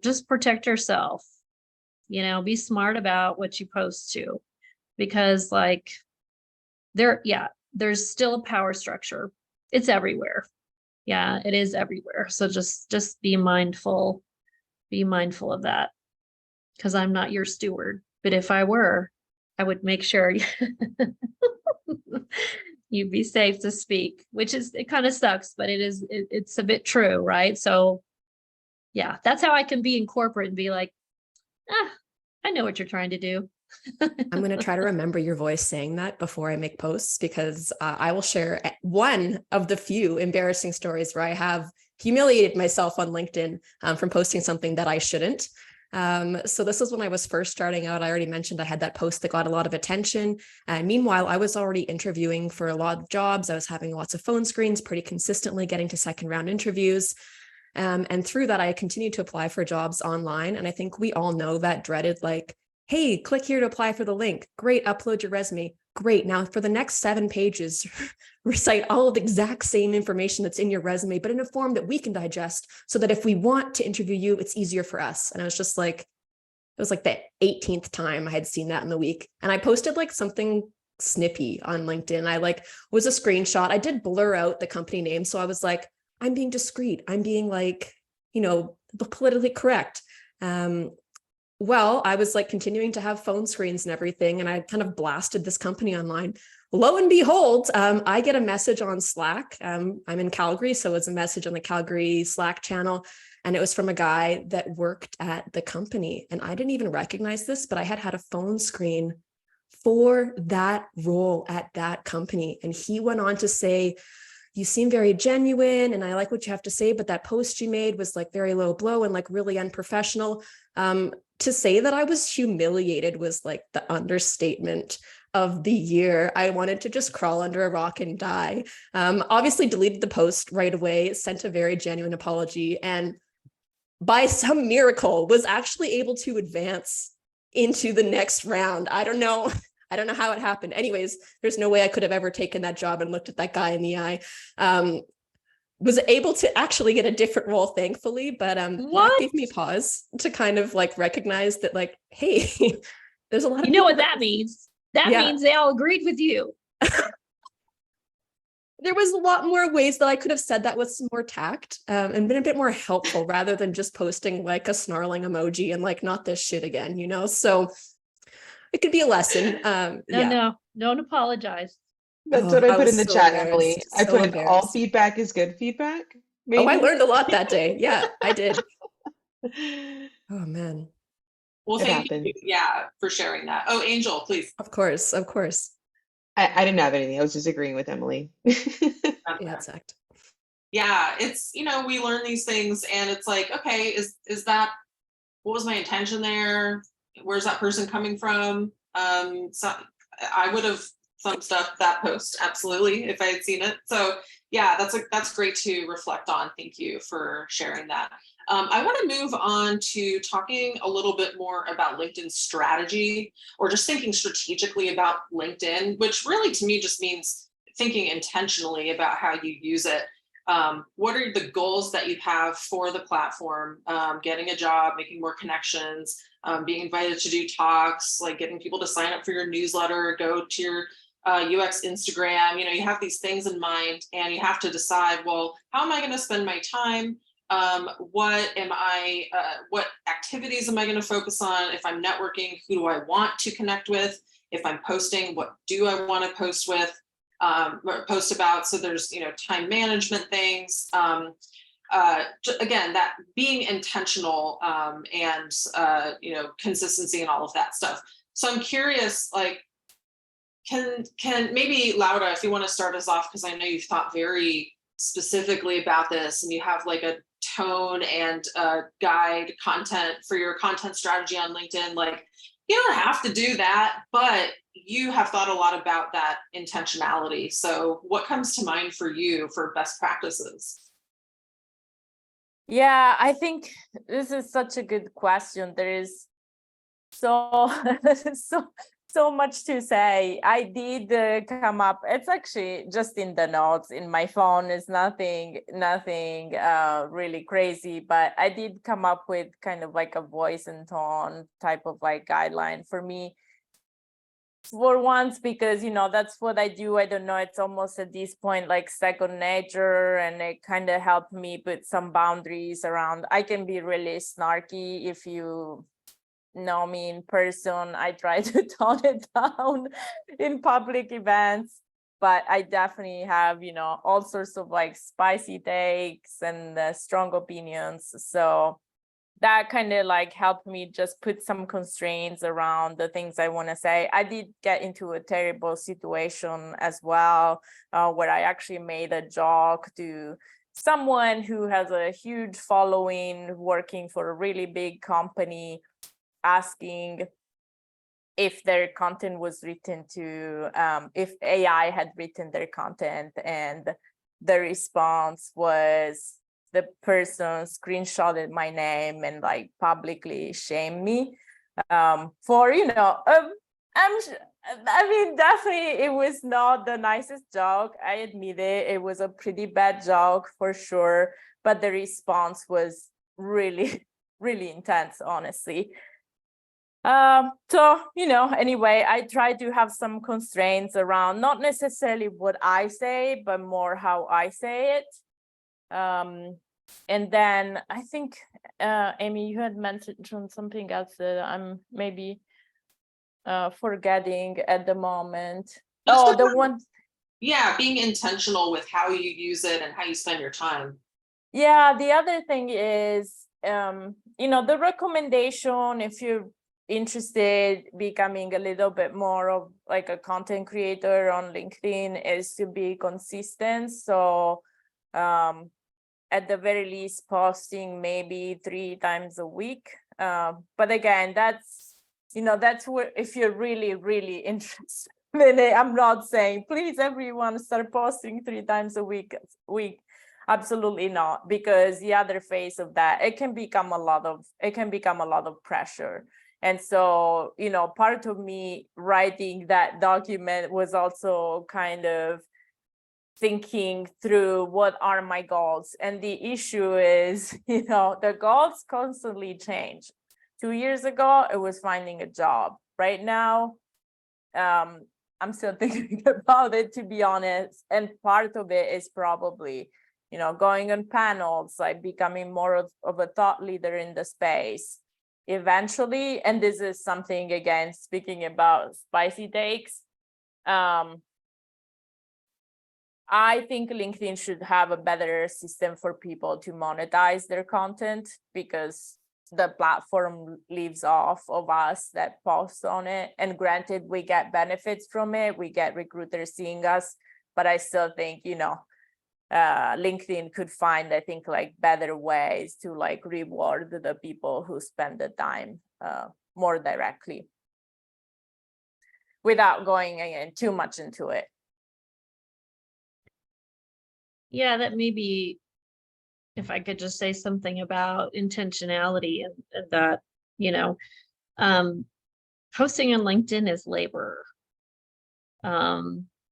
Speaker 6: just protect yourself. Be smart about what you post to, because there's still a power structure. It's everywhere. Yeah, it is everywhere. So just be mindful of that, because I'm not your steward. But if I were, I would make sure you'd be safe to speak, it kind of sucks, but it's a bit true, right? So yeah, that's how I can be in corporate and be I I know what you're trying to do.
Speaker 5: I'm going to try to remember your voice saying that before I make posts, because I will share one of the few embarrassing stories where I have humiliated myself on LinkedIn from posting something that I shouldn't. So this was when I was first starting out. I already mentioned I had that post that got a lot of attention. And meanwhile, I was already interviewing for a lot of jobs. I was having lots of phone screens pretty consistently, getting to second round interviews. And through that, I continued to apply for jobs online. And I think we all know that dreaded, like, hey, click here to apply for the link. Great, upload your resume. Great. Now for the next 7 pages, recite all of the exact same information that's in your resume, but in a form that we can digest so that if we want to interview you, it's easier for us. And I was just like, it was like the 18th time I had seen that in the week. And I posted like something snippy on LinkedIn. I like was a screenshot. I did blur out the company name. So I was like, I'm being discreet. I'm being like, politically correct. Well, I was like continuing to have phone screens and everything, and I kind of blasted this company online. Lo and behold, I get a message on Slack. I'm in Calgary, so it's a message on the Calgary Slack channel, and it was from a guy that worked at the company. And I didn't even recognize this, but I had a phone screen for that role at that company. And he went on to say, you seem very genuine and I like what you have to say, but that post you made was like very low blow and like really unprofessional. To say that I was humiliated was like the understatement of the year. I wanted to just crawl under a rock and die. Obviously deleted the post right away, sent a very genuine apology, and by some miracle was actually able to advance into the next round. I don't know how it happened. Anyways, there's no way I could have ever taken that job and looked at that guy in the eye. Was able to actually get a different role, thankfully, but that gave me pause to kind of like recognize that, like, hey, there's a lot of
Speaker 6: You know what that means? That means they all agreed with you.
Speaker 5: There was a lot more ways that I could have said that with some more tact and been a bit more helpful rather than just posting like a snarling emoji and like, not this shit again, So it could be a lesson.
Speaker 6: No, don't apologize.
Speaker 8: That's what I put in the
Speaker 5: so
Speaker 8: chat, Emily.
Speaker 5: embarrassed,
Speaker 8: I
Speaker 5: so
Speaker 8: put in all
Speaker 5: embarrassed.
Speaker 8: feedback is good feedback.
Speaker 5: Oh, I
Speaker 8: Maybe.
Speaker 5: learned a lot that day. Yeah, I did. Oh man.
Speaker 3: Well,
Speaker 8: It
Speaker 3: thank you,
Speaker 8: happened.
Speaker 3: for sharing that. Oh, Angel, please.
Speaker 5: Of course.
Speaker 8: I didn't have anything. I was just agreeing with Emily.
Speaker 5: Yeah, exact.
Speaker 3: Yeah, it's, we learn these things and it's like, okay, is that, what was my intention there? Where's that person coming from? So I would have thumbs up that post, absolutely, if I had seen it. So yeah, that's great to reflect on. Thank you for sharing that. I want to move on to talking a little bit more about LinkedIn strategy, or just thinking strategically about LinkedIn, which really to me just means thinking intentionally about how you use it. What are the goals that you have for the platform? Getting a job, making more connections, being invited to do talks, like getting people to sign up for your newsletter, go to your UX Instagram. You have these things in mind and you have to decide, well, how am I going to spend my time? What activities am I going to focus on? If I'm networking, who do I want to connect with? If I'm posting, what do I want to post post about? So there's, time management things. Again, that being intentional and consistency and all of that stuff. So I'm curious, like, can maybe Laura, if you want to start us off, because I know you've thought very specifically about this and you have like a tone and guide content for your content strategy on LinkedIn. Like, you don't have to do that, but you have thought a lot about that intentionality. So what comes to mind for you for best practices?
Speaker 7: Yeah, I think this is such a good question. There is so much to say. I did come up, it's actually just in the notes in my phone. It's nothing really crazy, but I did come up with kind of like a voice and tone type of like guideline for me. For once, because that's what I do. I don't know, it's almost at this point like second nature, and it kind of helped me put some boundaries around. I can be really snarky. If you know me in person, I try to tone it down in public events, but I definitely have all sorts of like spicy takes and strong opinions. So that kind of like helped me just put some constraints around the things I want to say. I did get into a terrible situation as well, where I actually made a joke to someone who has a huge following working for a really big company, asking if their content was written to, if AI had written their content, and the response was the person screenshotted my name and like publicly shamed me for, I mean, definitely it was not the nicest joke. I admit it. It was a pretty bad joke for sure, but the response was really, really intense, honestly. So, anyway, I try to have some constraints around not necessarily what I say, but more how I say it. And then I think, Amy, you had mentioned something else that I'm maybe forgetting at the moment.
Speaker 3: Let's
Speaker 7: Oh,
Speaker 3: talk
Speaker 7: the
Speaker 3: about-
Speaker 7: one.
Speaker 3: Yeah, being intentional with how you use it and how you spend your time.
Speaker 7: Yeah, the other thing is, the recommendation, if you're interested becoming a little bit more of like a content creator on LinkedIn, is to be consistent. So at the very least posting maybe 3 times a week. But again, that's where, if you're really, really interested in it, I'm not saying, please everyone start posting 3 times a week. Absolutely not, because the other face of that, it can become a lot of pressure. And so, part of me writing that document was also kind of thinking through what are my goals. And the issue is, the goals constantly change. 2 years ago, it was finding a job. Right now, I'm still thinking about it, to be honest. And part of it is probably, going on panels, like becoming more of a thought leader in the space eventually. And this is something, again, speaking about spicy takes. I think LinkedIn should have a better system for people to monetize their content, because the platform lives off of us that post on it. And granted, we get benefits from it. We get recruiters seeing us, but I still think, LinkedIn could find, I think, like better ways to like reward the people who spend the time more directly without going again too much into it.
Speaker 6: Yeah, that may be, if I could just say something about intentionality and that, posting on LinkedIn is labor.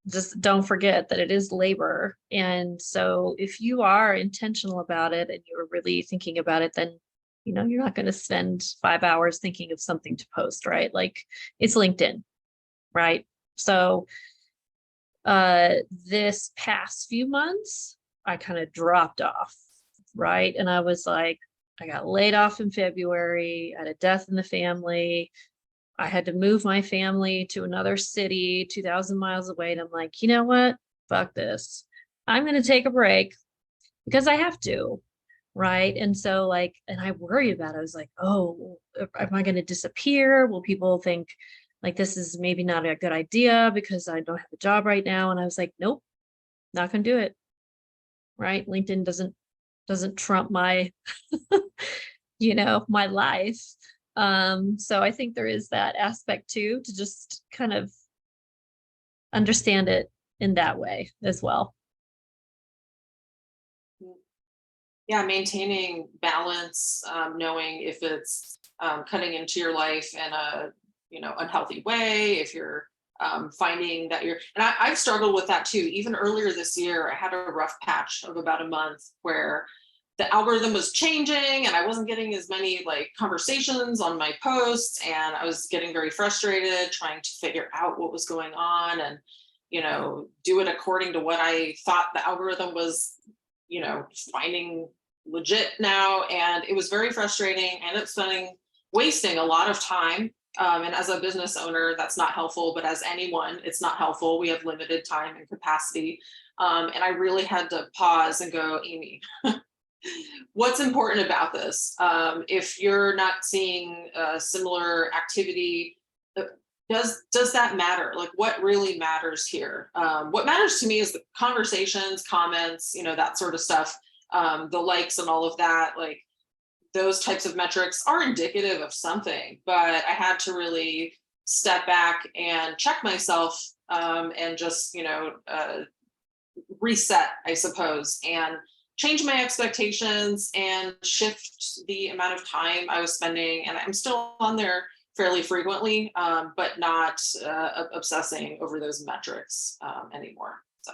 Speaker 6: Just don't forget that it is labor. And so if you are intentional about it and you're really thinking about it, then, you're not going to spend 5 hours thinking of something to post, right? Like, it's LinkedIn, right? So this past few months, I kind of dropped off, right? And I was like, I got laid off in February, I had a death in the family. I had to move my family to another city, 2,000 miles away. And I'm like, you know what? Fuck this. I'm going to take a break because I have to. Right. And so and I worry about it. I was like, oh, am I going to disappear? Will people think like this is maybe not a good idea because I don't have a job right now? And I was like, nope, not going to do it. Right. LinkedIn doesn't trump my, my life. So I think there is that aspect too, to just kind of understand it in that way as well.
Speaker 3: Yeah, maintaining balance, knowing if it's cutting into your life in a unhealthy way, if you're finding that I've struggled with that too. Even earlier this year, I had a rough patch of about a month where the algorithm was changing and I wasn't getting as many like conversations on my posts, and I was getting very frustrated trying to figure out what was going on and, do it according to what I thought the algorithm was, finding legit now. And it was very frustrating. I ended up wasting a lot of time. And as a business owner, that's not helpful, but as anyone, it's not helpful. We have limited time and capacity. And I really had to pause and go, Amy, what's important about this? If you're not seeing similar activity, does that matter? Like, what really matters here? What matters to me is the conversations, comments, that sort of stuff, the likes and all of that. Like, those types of metrics are indicative of something, but I had to really step back and check myself, and just, reset, I suppose, and change my expectations and shift the amount of time I was spending. And I'm still on there fairly frequently, but not obsessing over those metrics anymore. So.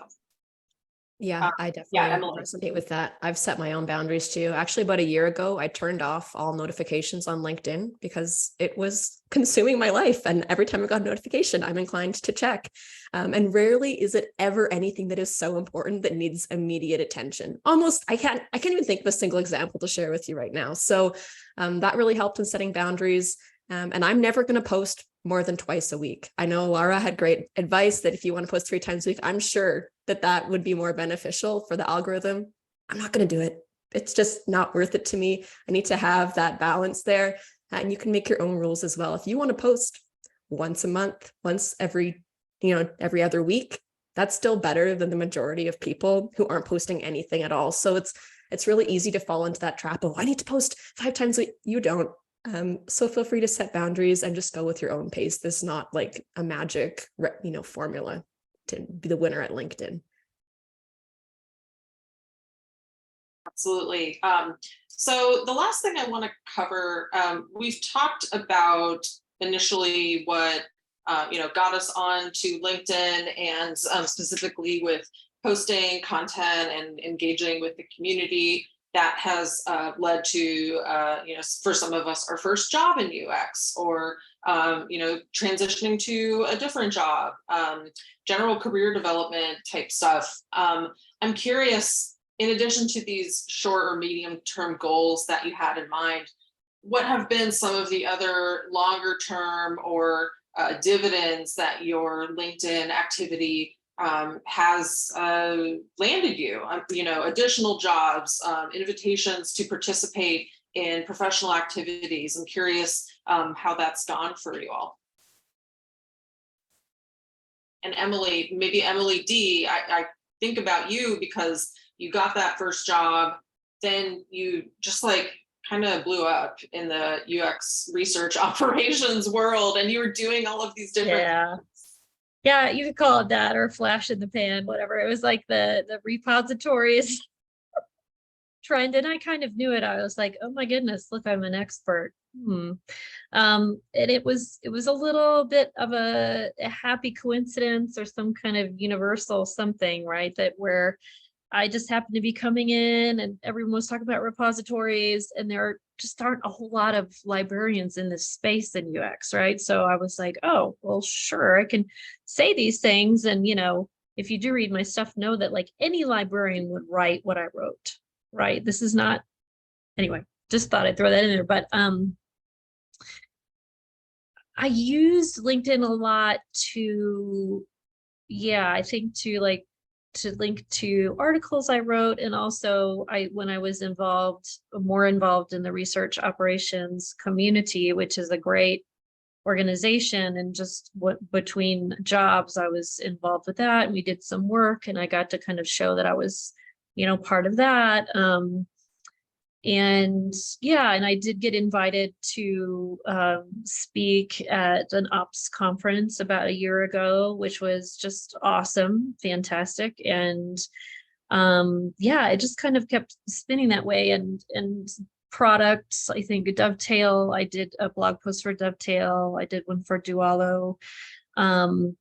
Speaker 5: Yeah, I definitely
Speaker 3: Emily.
Speaker 5: resonate with that. I've set my own boundaries too. Actually, about a year ago, I turned off all notifications on LinkedIn because it was consuming my life. And every time I got a notification, I'm inclined to check. And rarely is it ever anything that is so important that needs immediate attention. Almost, I can't even think of a single example to share with you right now. So that really helped in setting boundaries. And I'm never going to post more than twice a week. I know Laura had great advice that if you want to post 3 times a week, I'm sure that would be more beneficial for the algorithm. I'm not going to do it. It's just not worth it to me. I need to have that balance there. And you can make your own rules as well. If you want to post once a month, once every other week, that's still better than the majority of people who aren't posting anything at all. So it's really easy to fall into that trap of, I need to post 5 times a week. You don't. So feel free to set boundaries and just go with your own pace. This is not like a magic, formula to be the winner at LinkedIn.
Speaker 3: Absolutely. So the last thing I want to cover, we've talked about initially what got us on to LinkedIn, and specifically with posting content and engaging with the community. That has led to, for some of us, our first job in UX, or, transitioning to a different job, general career development type stuff. I'm curious, in addition to these short or medium term goals that you had in mind, what have been some of the other longer term or dividends that your LinkedIn activity has landed you? Additional jobs, invitations to participate in professional activities. I'm curious how that's gone for you all. And Emily, maybe Emily D, I think about you because you got that first job, then you just kind of blew up in the UX research operations world, and you were doing all of these different
Speaker 6: Yeah, you could call it that, or flash in the pan, whatever. It was like the repositories trend, and I kind of knew it. I was like, oh my goodness, look, I'm an expert. And it was a little bit of a happy coincidence, or some kind of universal something, right? That where I just happened to be coming in and everyone was talking about repositories, and there just aren't a whole lot of librarians in this space in UX, right? So I was like, oh, well, sure, I can say these things. And, if you do read my stuff, know that any librarian would write what I wrote, right? This is not, anyway, just thought I'd throw that in there. But I used LinkedIn a lot to, I think to link to articles I wrote, and also when I was more involved in the research operations community, which is a great organization, and just between jobs I was involved with that, and we did some work, and I got to kind of show that I was part of that. And I did get invited to speak at an ops conference about a year ago, which was just awesome, fantastic. And it just kind of kept spinning that way. And products, I think Dovetail, I did a blog post for Dovetail, I did one for Dualo. And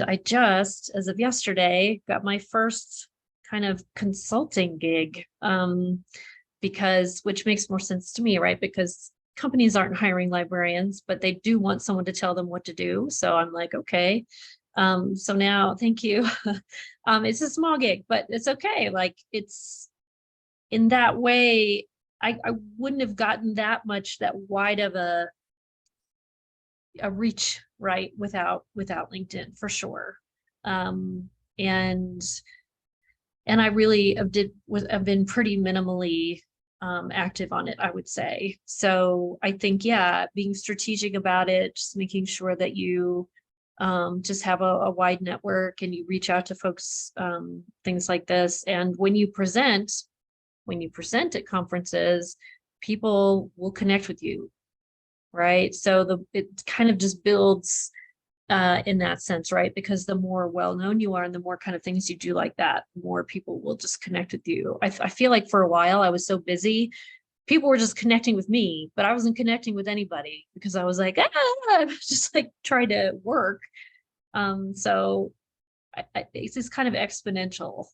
Speaker 6: I just, as of yesterday, got my first kind of consulting gig. Which makes more sense to me, right? Because companies aren't hiring librarians, but they do want someone to tell them what to do. So I'm like, okay. So now, thank you. It's a small gig, but it's okay. It's in that way, I wouldn't have gotten that wide of a reach, right? Without LinkedIn, for sure. And And I really have been pretty minimally active on it, I would say. So I think, yeah, being strategic about it, just making sure that you just have a wide network and you reach out to folks, things like this. And when you present at conferences, people will connect with you, right? So it kind of just builds in that sense, right? Because the more well-known you are and the more kind of things you do like that, more people will just connect with you. I feel like for a while I was so busy, people were just connecting with me, but I wasn't connecting with anybody because I was like, I was just like trying to work. So it's just kind of exponential.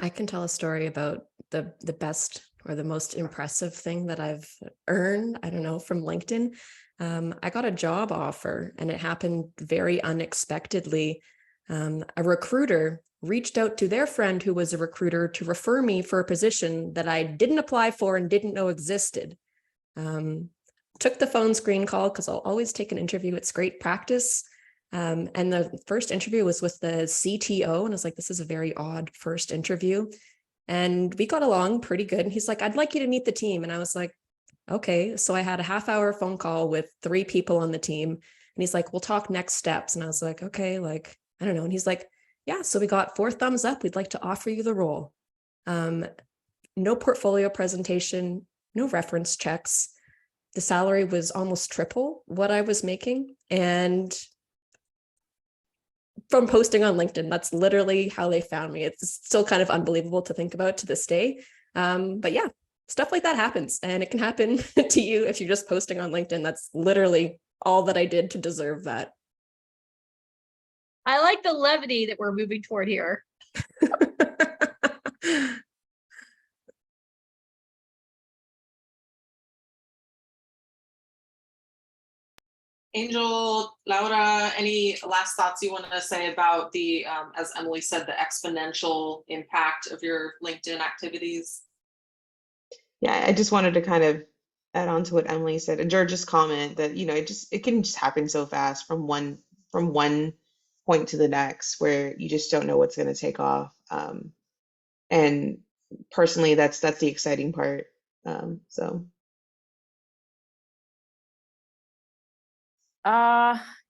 Speaker 5: I can tell a story about the best or the most impressive thing that I've earned, I don't know, from LinkedIn. I got a job offer and it happened very unexpectedly. A recruiter reached out to their friend who was a recruiter to refer me for a position that I didn't apply for and didn't know existed. Took the phone screen call because I'll always take an interview. It's great practice. And the first interview was with the CTO. And I was like, this is a very odd first interview. And we got along pretty good. And he's like, I'd like you to meet the team. And I was like, okay. So I had a half-hour phone call with 3 people on the team. And he's like, we'll talk next steps. And I was like, okay, like, I don't know. And he's like, yeah, so we got 4 thumbs up. We'd like to offer you the role. No portfolio presentation, no reference checks. The salary was almost triple what I was making. And from posting on LinkedIn, that's literally how they found me. It's still kind of unbelievable to think about to this day. But yeah, stuff like that happens, and it can happen to you if you're just posting on LinkedIn. That's literally all that I did to deserve that.
Speaker 6: I like the levity that we're moving toward here.
Speaker 3: Angel, Laura, any last thoughts you want to say about the, as Emily said, the exponential impact of your LinkedIn activities?
Speaker 8: Yeah, I just wanted to kind of add on to what Emily said and George's comment that, you know, it can just happen so fast from one point to the next where you just don't know what's going to take off. And personally, that's the exciting part. So.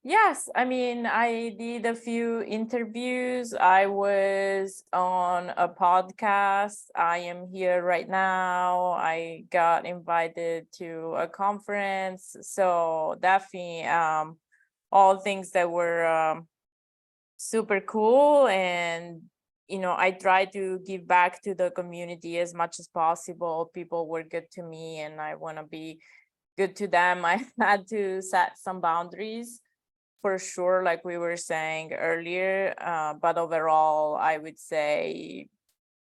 Speaker 7: Yes, I mean, I did a few interviews. I was on a podcast. I am here right now. I got invited to a conference. So definitely all things that were super cool. And, you know, I try to give back to the community as much as possible. People were good to me and I want to be good to them. I had to set some boundaries for sure, like we were saying earlier. But overall, I would say,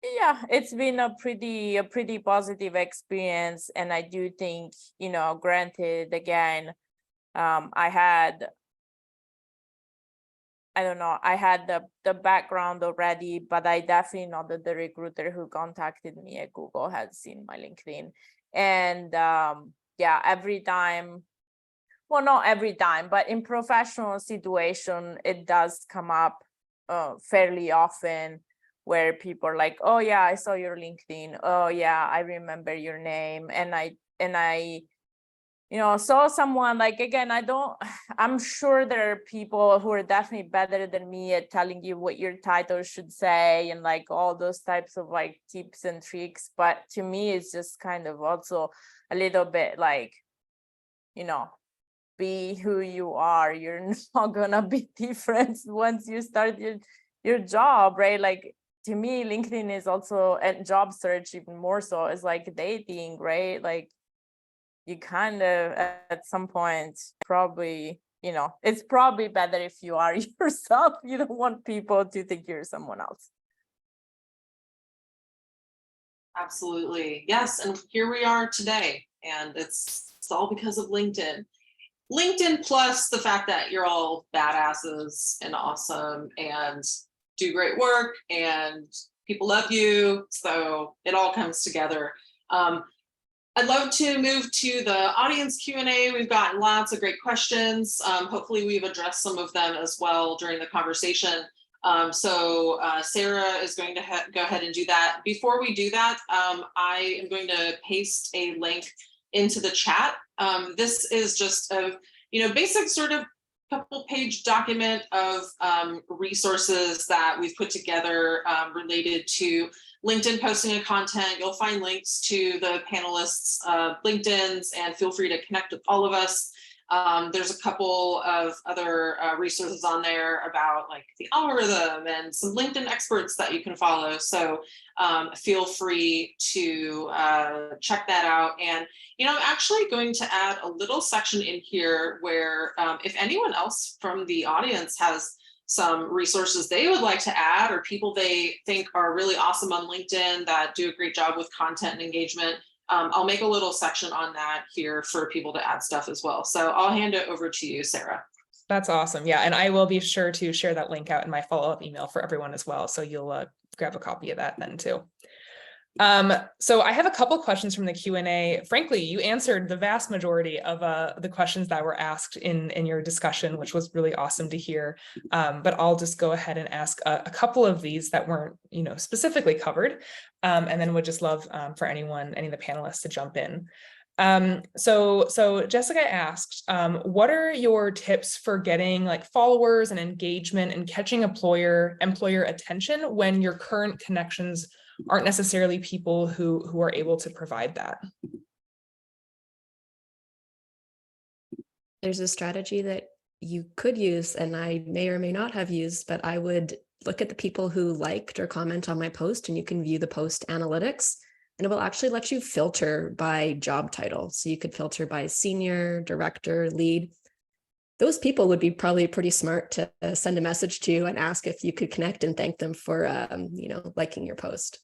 Speaker 7: yeah, it's been a pretty positive experience. And I do think, you know, granted, again, I had the background already, but I definitely know that the recruiter who contacted me at Google had seen my LinkedIn. And yeah, every time, well, not every time, but in professional situation, it does come up fairly often where people are like, oh yeah, I saw your LinkedIn. Oh yeah, I remember your name. And I, you know, saw someone like, again, I'm sure there are people who are definitely better than me at telling you what your title should say and like all those types of like tips and tricks. But to me, it's just kind of also a little bit like, you know, be who you are. You're not gonna be different once you start your job, right? Like to me, LinkedIn is also, and job search even more so, is like dating, right? Like you kind of at some point probably, you know, it's probably better if you are yourself. You don't want people to think you're someone else.
Speaker 3: Absolutely. Yes. And here we are today. And it's all because of LinkedIn. LinkedIn plus the fact that you're all badasses and awesome and do great work and people love you. So it all comes together. I'd love to move to the audience Q&A. We've gotten lots of great questions. Hopefully we've addressed some of them as well during the conversation. So Sarah is going to go ahead and do that. Before we do that, I am going to paste a link into the chat. This is just a basic sort of couple page document of resources that we've put together related to LinkedIn posting and content. You'll find links to the panelists' LinkedIn's, and feel free to connect with all of us. There's a couple of other resources on there about like the algorithm and some LinkedIn experts that you can follow. So feel free to check that out. And, I'm actually going to add a little section in here where if anyone else from the audience has some resources they would like to add, or people they think are really awesome on LinkedIn that do a great job with content and engagement, I'll make a little section on that here for people to add stuff as well. So I'll hand it over to you, Sarah.
Speaker 1: That's awesome. Yeah, and I will be sure to share that link out in my follow-up email for everyone as well. So you'll grab a copy of that then too. So I have a couple questions from the Q&A. Frankly, you answered the vast majority of the questions that were asked in your discussion, which was really awesome to hear. But I'll just go ahead and ask a couple of these that weren't, specifically covered, and then would just love for any of the panelists to jump in. So Jessica asked, what are your tips for getting like followers and engagement and catching employer attention when your current connections aren't necessarily people who are able to provide that?
Speaker 5: There's a strategy that you could use, and I may or may not have used, but I would look at the people who liked or comment on my post, and you can view the post analytics, and it will actually let you filter by job title. So you could filter by senior, director, lead. Those people would be probably pretty smart to send a message to and ask if you could connect and thank them for, liking your post.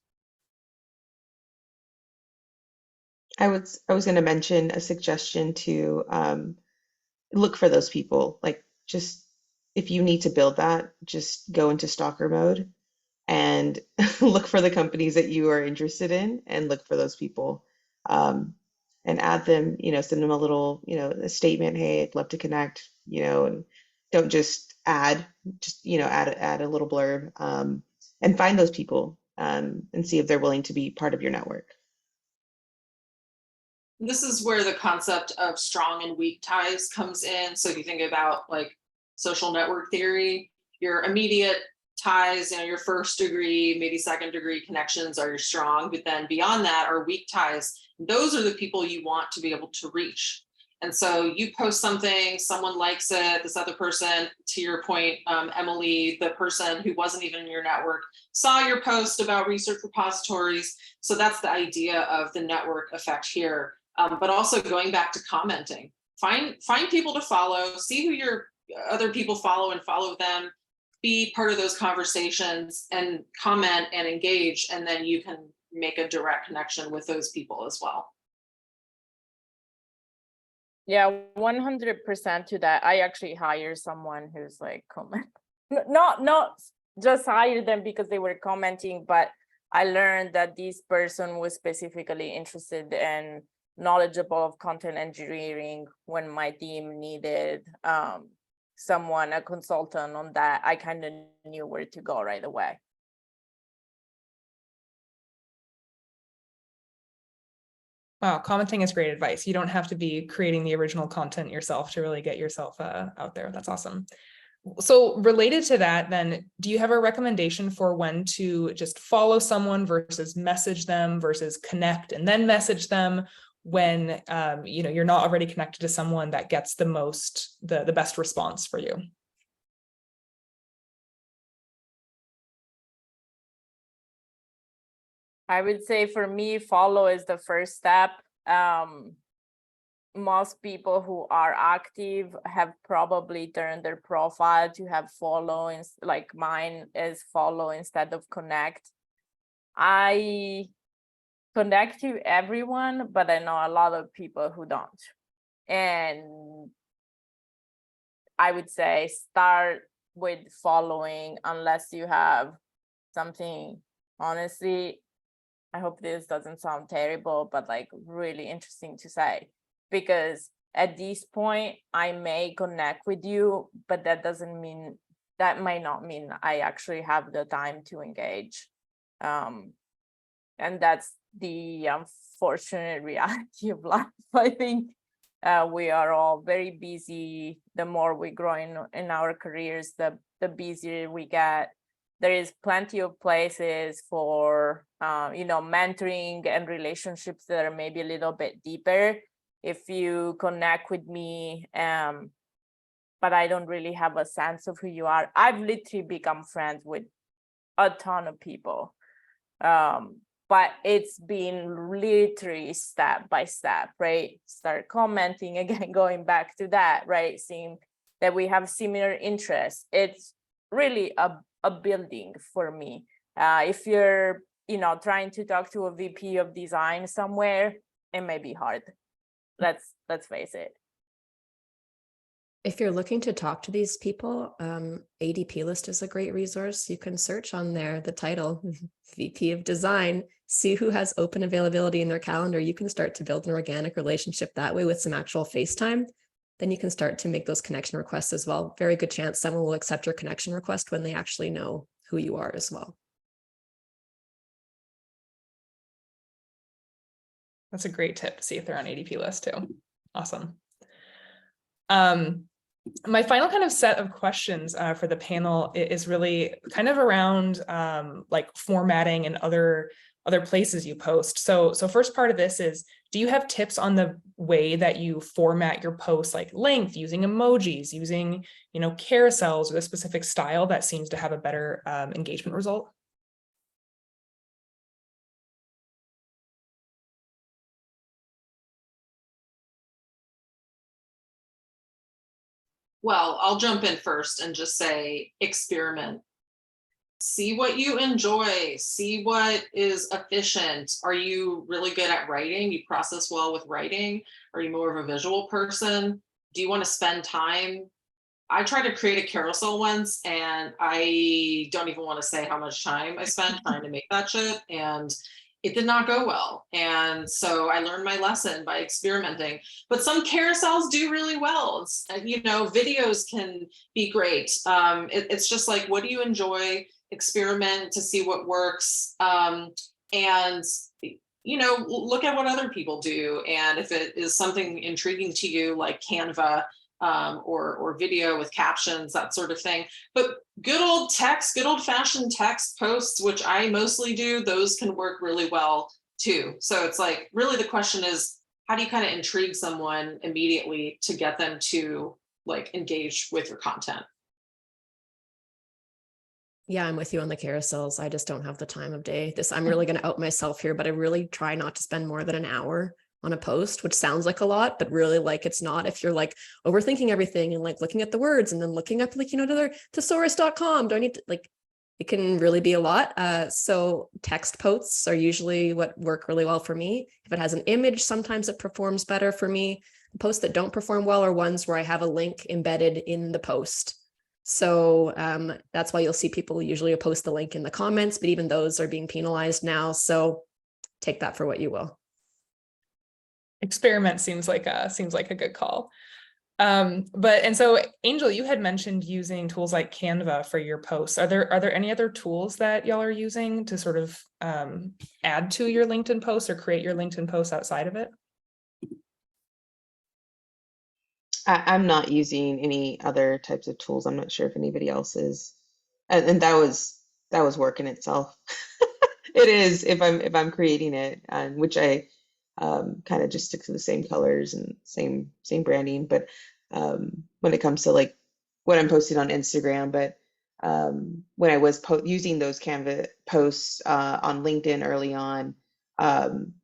Speaker 8: I was going to mention a suggestion to look for those people. Like, just if you need to build that, just go into stalker mode and look for the companies that you are interested in and look for those people, and add them, send them a little, a statement, hey, I'd love to connect, and don't just add a little blurb, and find those people, and see if they're willing to be part of your network.
Speaker 3: This is where the concept of strong and weak ties comes in. So if you think about like social network theory, your immediate ties, your first degree, maybe second degree connections are your strong, but then beyond that are weak ties. Those are the people you want to be able to reach. And so you post something, someone likes it, this other person, to your point, Emily, the person who wasn't even in your network, saw your post about research repositories. So that's the idea of the network effect here. But also going back to commenting, find people to follow, see who your other people follow and follow them, be part of those conversations and comment and engage, and then you can make a direct connection with those people as well.
Speaker 7: Yeah, 100% to that. I actually hire someone who's like comment, not just hire them because they were commenting, but I learned that this person was specifically interested and knowledgeable of content engineering when my team needed someone, a consultant on that. I kind of knew where to go right away.
Speaker 1: Wow, commenting is great advice. You don't have to be creating the original content yourself to really get yourself out there. That's awesome. So related to that, then, do you have a recommendation for when to just follow someone versus message them versus connect and then message them when you're not already connected to someone that gets the best response for you?
Speaker 7: I would say for me, follow is the first step. Most people who are active have probably turned their profile to have follow, like mine is follow instead of connect. I connect to everyone, but I know a lot of people who don't. And I would say start with following unless you have something, honestly, I hope this doesn't sound terrible, but like really interesting to say, because at this point I may connect with you, but that might not mean I actually have the time to engage. And that's the unfortunate reality of life. I think we are all very busy. The more we grow in our careers, the busier we get. There is plenty of places for mentoring and relationships that are maybe a little bit deeper if you connect with me, but I don't really have a sense of who you are. I've literally become friends with a ton of people, but it's been literally step by step, right? Start commenting again, going back to that, right? Seeing that we have similar interests. It's really a building for me. If you're trying to talk to a VP of design somewhere, it may be hard. Let's face it.
Speaker 5: If you're looking to talk to these people, ADP List is a great resource. You can search on there the title, VP of Design, see who has open availability in their calendar. You can start to build an organic relationship that way with some actual FaceTime. Then you can start to make those connection requests as well. Very good chance someone will accept your connection request when they actually know who you are as well.
Speaker 1: That's a great tip to see if they're on ADP List too. Awesome. My final kind of set of questions for the panel is really kind of around like formatting and other places you post. So first part of this is, do you have tips on the way that you format your posts, like length, using emojis, using carousels, or a specific style that seems to have a better engagement result?
Speaker 3: Well, I'll jump in first and just say experiment. See what you enjoy, see what is efficient. Are you really good at writing? You process well with writing? Are you more of a visual person? Do you want to spend time? I tried to create a carousel once and I don't even want to say how much time I spent trying to make that shit, and it did not go well. And so I learned my lesson by experimenting. But some carousels do really well. Videos can be great. It's just like, what do you enjoy? Experiment to see what works, and look at what other people do, and if it is something intriguing to you, like Canva, or video with captions, that sort of thing. But good old fashioned text posts, which I mostly do, those can work really well too. So it's like, really the question is, how do you kind of intrigue someone immediately to get them to like engage with your content?
Speaker 5: Yeah, I'm with you on the carousels. I just don't have the time of day. I'm really going to out myself here, but I really try not to spend more than an hour on a post, which sounds like a lot, but really like it's not. If you're like overthinking everything and like looking at the words and then looking up like, to thesaurus.com, do I need to like, it can really be a lot. So text posts are usually what work really well for me. If it has an image, sometimes it performs better for me. The posts that don't perform well are ones where I have a link embedded in the post. So that's why you'll see people usually post the link in the comments, but even those are being penalized now. So take that for what you will.
Speaker 1: Experiment seems like a good call. So Angel, you had mentioned using tools like Canva for your posts. Are there any other tools that y'all are using to sort of add to your LinkedIn posts or create your LinkedIn posts outside of it?
Speaker 8: I'm not using any other types of tools. I'm not sure if anybody else is. And that was work in itself. It is if I'm creating it, and which I kind of just stick to the same colors and same branding. But when it comes to like what I'm posting on Instagram, but when I was using those Canva posts on LinkedIn early on,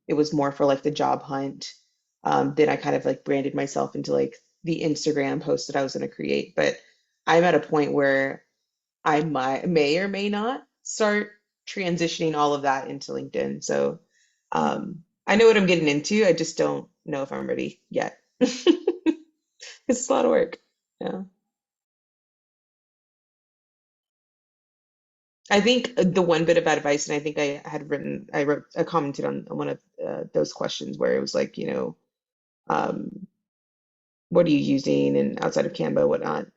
Speaker 8: it was more for like the job hunt. Then I kind of like branded myself into like the Instagram post that I was going to create. But I'm at a point where I may or may not start transitioning all of that into LinkedIn. So I know what I'm getting into. I just don't know if I'm ready yet. It's a lot of work. Yeah. I think the one bit of advice, and I think I commented on one of those questions where it was like, what are you using and outside of Canva, whatnot.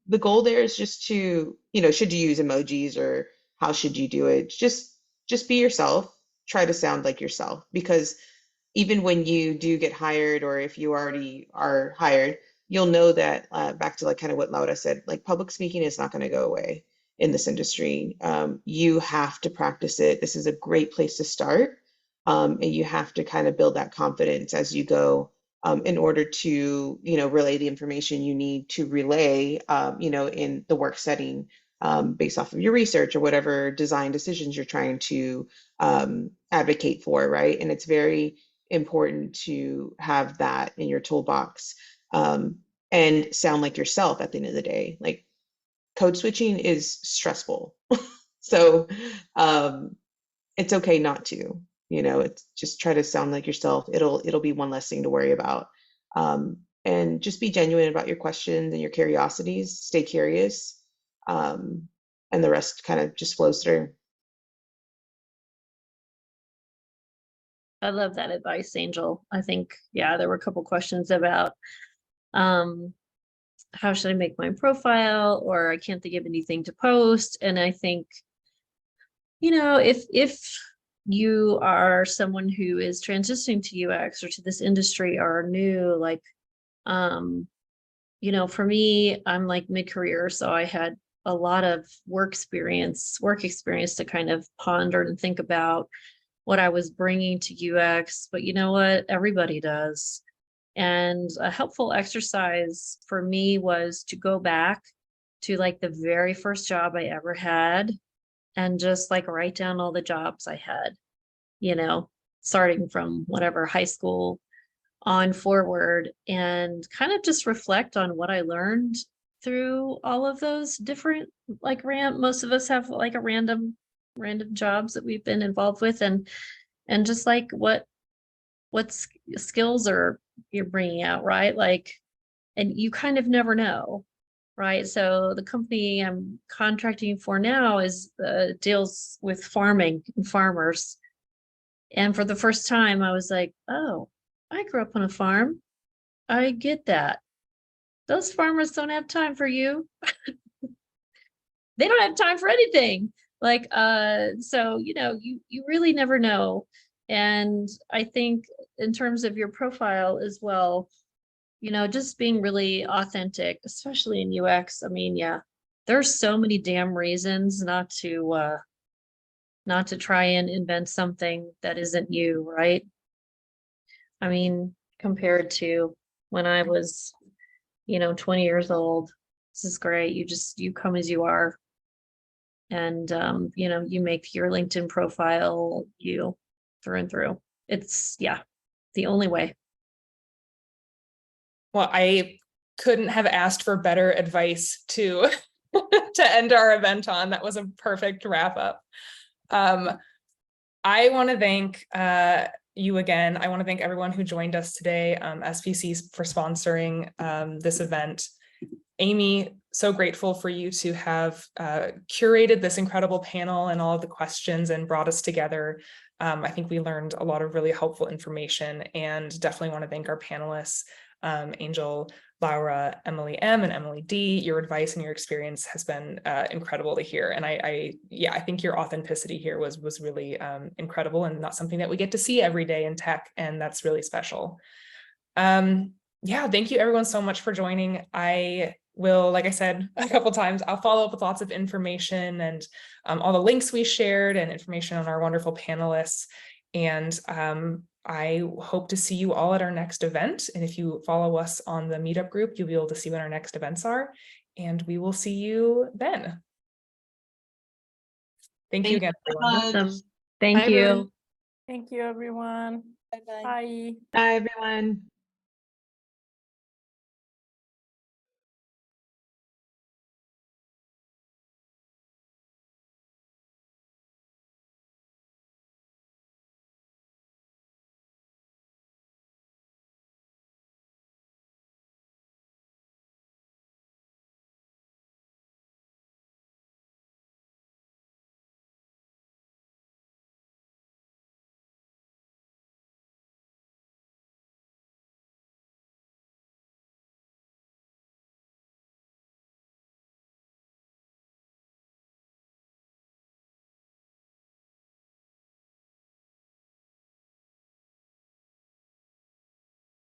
Speaker 8: The goal there is just to, should you use emojis or how should you do it? Just be yourself, try to sound like yourself, because even when you do get hired, or if you already are hired, you'll know that back to like kind of what Laura said, like public speaking is not going to go away in this industry. You have to practice it. This is a great place to start. And you have to kind of build that confidence as you go, in order to, relay the information you need to relay, in the work setting, based off of your research or whatever design decisions you're trying to advocate for, right? And it's very important to have that in your toolbox, and sound like yourself at the end of the day. Like code switching is stressful. So it's okay not to, it's just try to sound like yourself. It'll be one less thing to worry about. And just be genuine about your questions and your curiosities, stay curious. And the rest kind of just flows through.
Speaker 6: I love that advice, Angel. I think, yeah, there were a couple questions about how should I make my profile, or I can't think of anything to post. And I think, if you are someone who is transitioning to UX or to this industry or are new, like, for me, I'm like mid-career, so I had a lot of work experience to kind of ponder and think about what I was bringing to UX, but you know what? Everybody does. And a helpful exercise for me was to go back to like the very first job I ever had and just like write down all the jobs I had, starting from whatever high school on forward, and kind of just reflect on what I learned through all of those different, like most of us have like a random jobs that we've been involved with, and just like what skills are you're bringing out, right? Like, and you kind of never know, right? So the company I'm contracting for now deals with farming and farmers, and for the first time I was like, oh, I grew up on a farm. I get that. Those farmers don't have time for you. They don't have time for anything. Like, so, you really never know. And I think in terms of your profile as well, just being really authentic, especially in UX. I mean, yeah, there's so many damn reasons not to try and invent something that isn't you, right? I mean, compared to when I was, 20 years old, this is great. You come as you are. And, you make your LinkedIn profile you through and through. It's, yeah, the only way.
Speaker 1: Well, I couldn't have asked for better advice to to end our event on. That was a perfect wrap up. I want to thank you again. I want to thank everyone who joined us today, SPC for sponsoring this event. Amy, so grateful for you to have curated this incredible panel and all of the questions and brought us together. I think we learned a lot of really helpful information, and definitely want to thank our panelists, Angel, Laura, Emily M, and Emily D. Your advice and your experience has been incredible to hear. And I think your authenticity here was really incredible, and not something that we get to see every day in tech, and that's really special. Thank you everyone so much for joining. I will, like I said a couple times, I'll follow up with lots of information and all the links we shared and information on our wonderful panelists. And I hope to see you all at our next event. And if you follow us on the meetup group, you'll be able to see when our next events are. And we will see you then. Thank you again, everyone.
Speaker 6: Awesome. Thank
Speaker 1: Bye,
Speaker 6: you.
Speaker 1: everyone.
Speaker 7: Thank you, everyone.
Speaker 3: Bye-bye.
Speaker 7: Bye.
Speaker 8: Bye, everyone.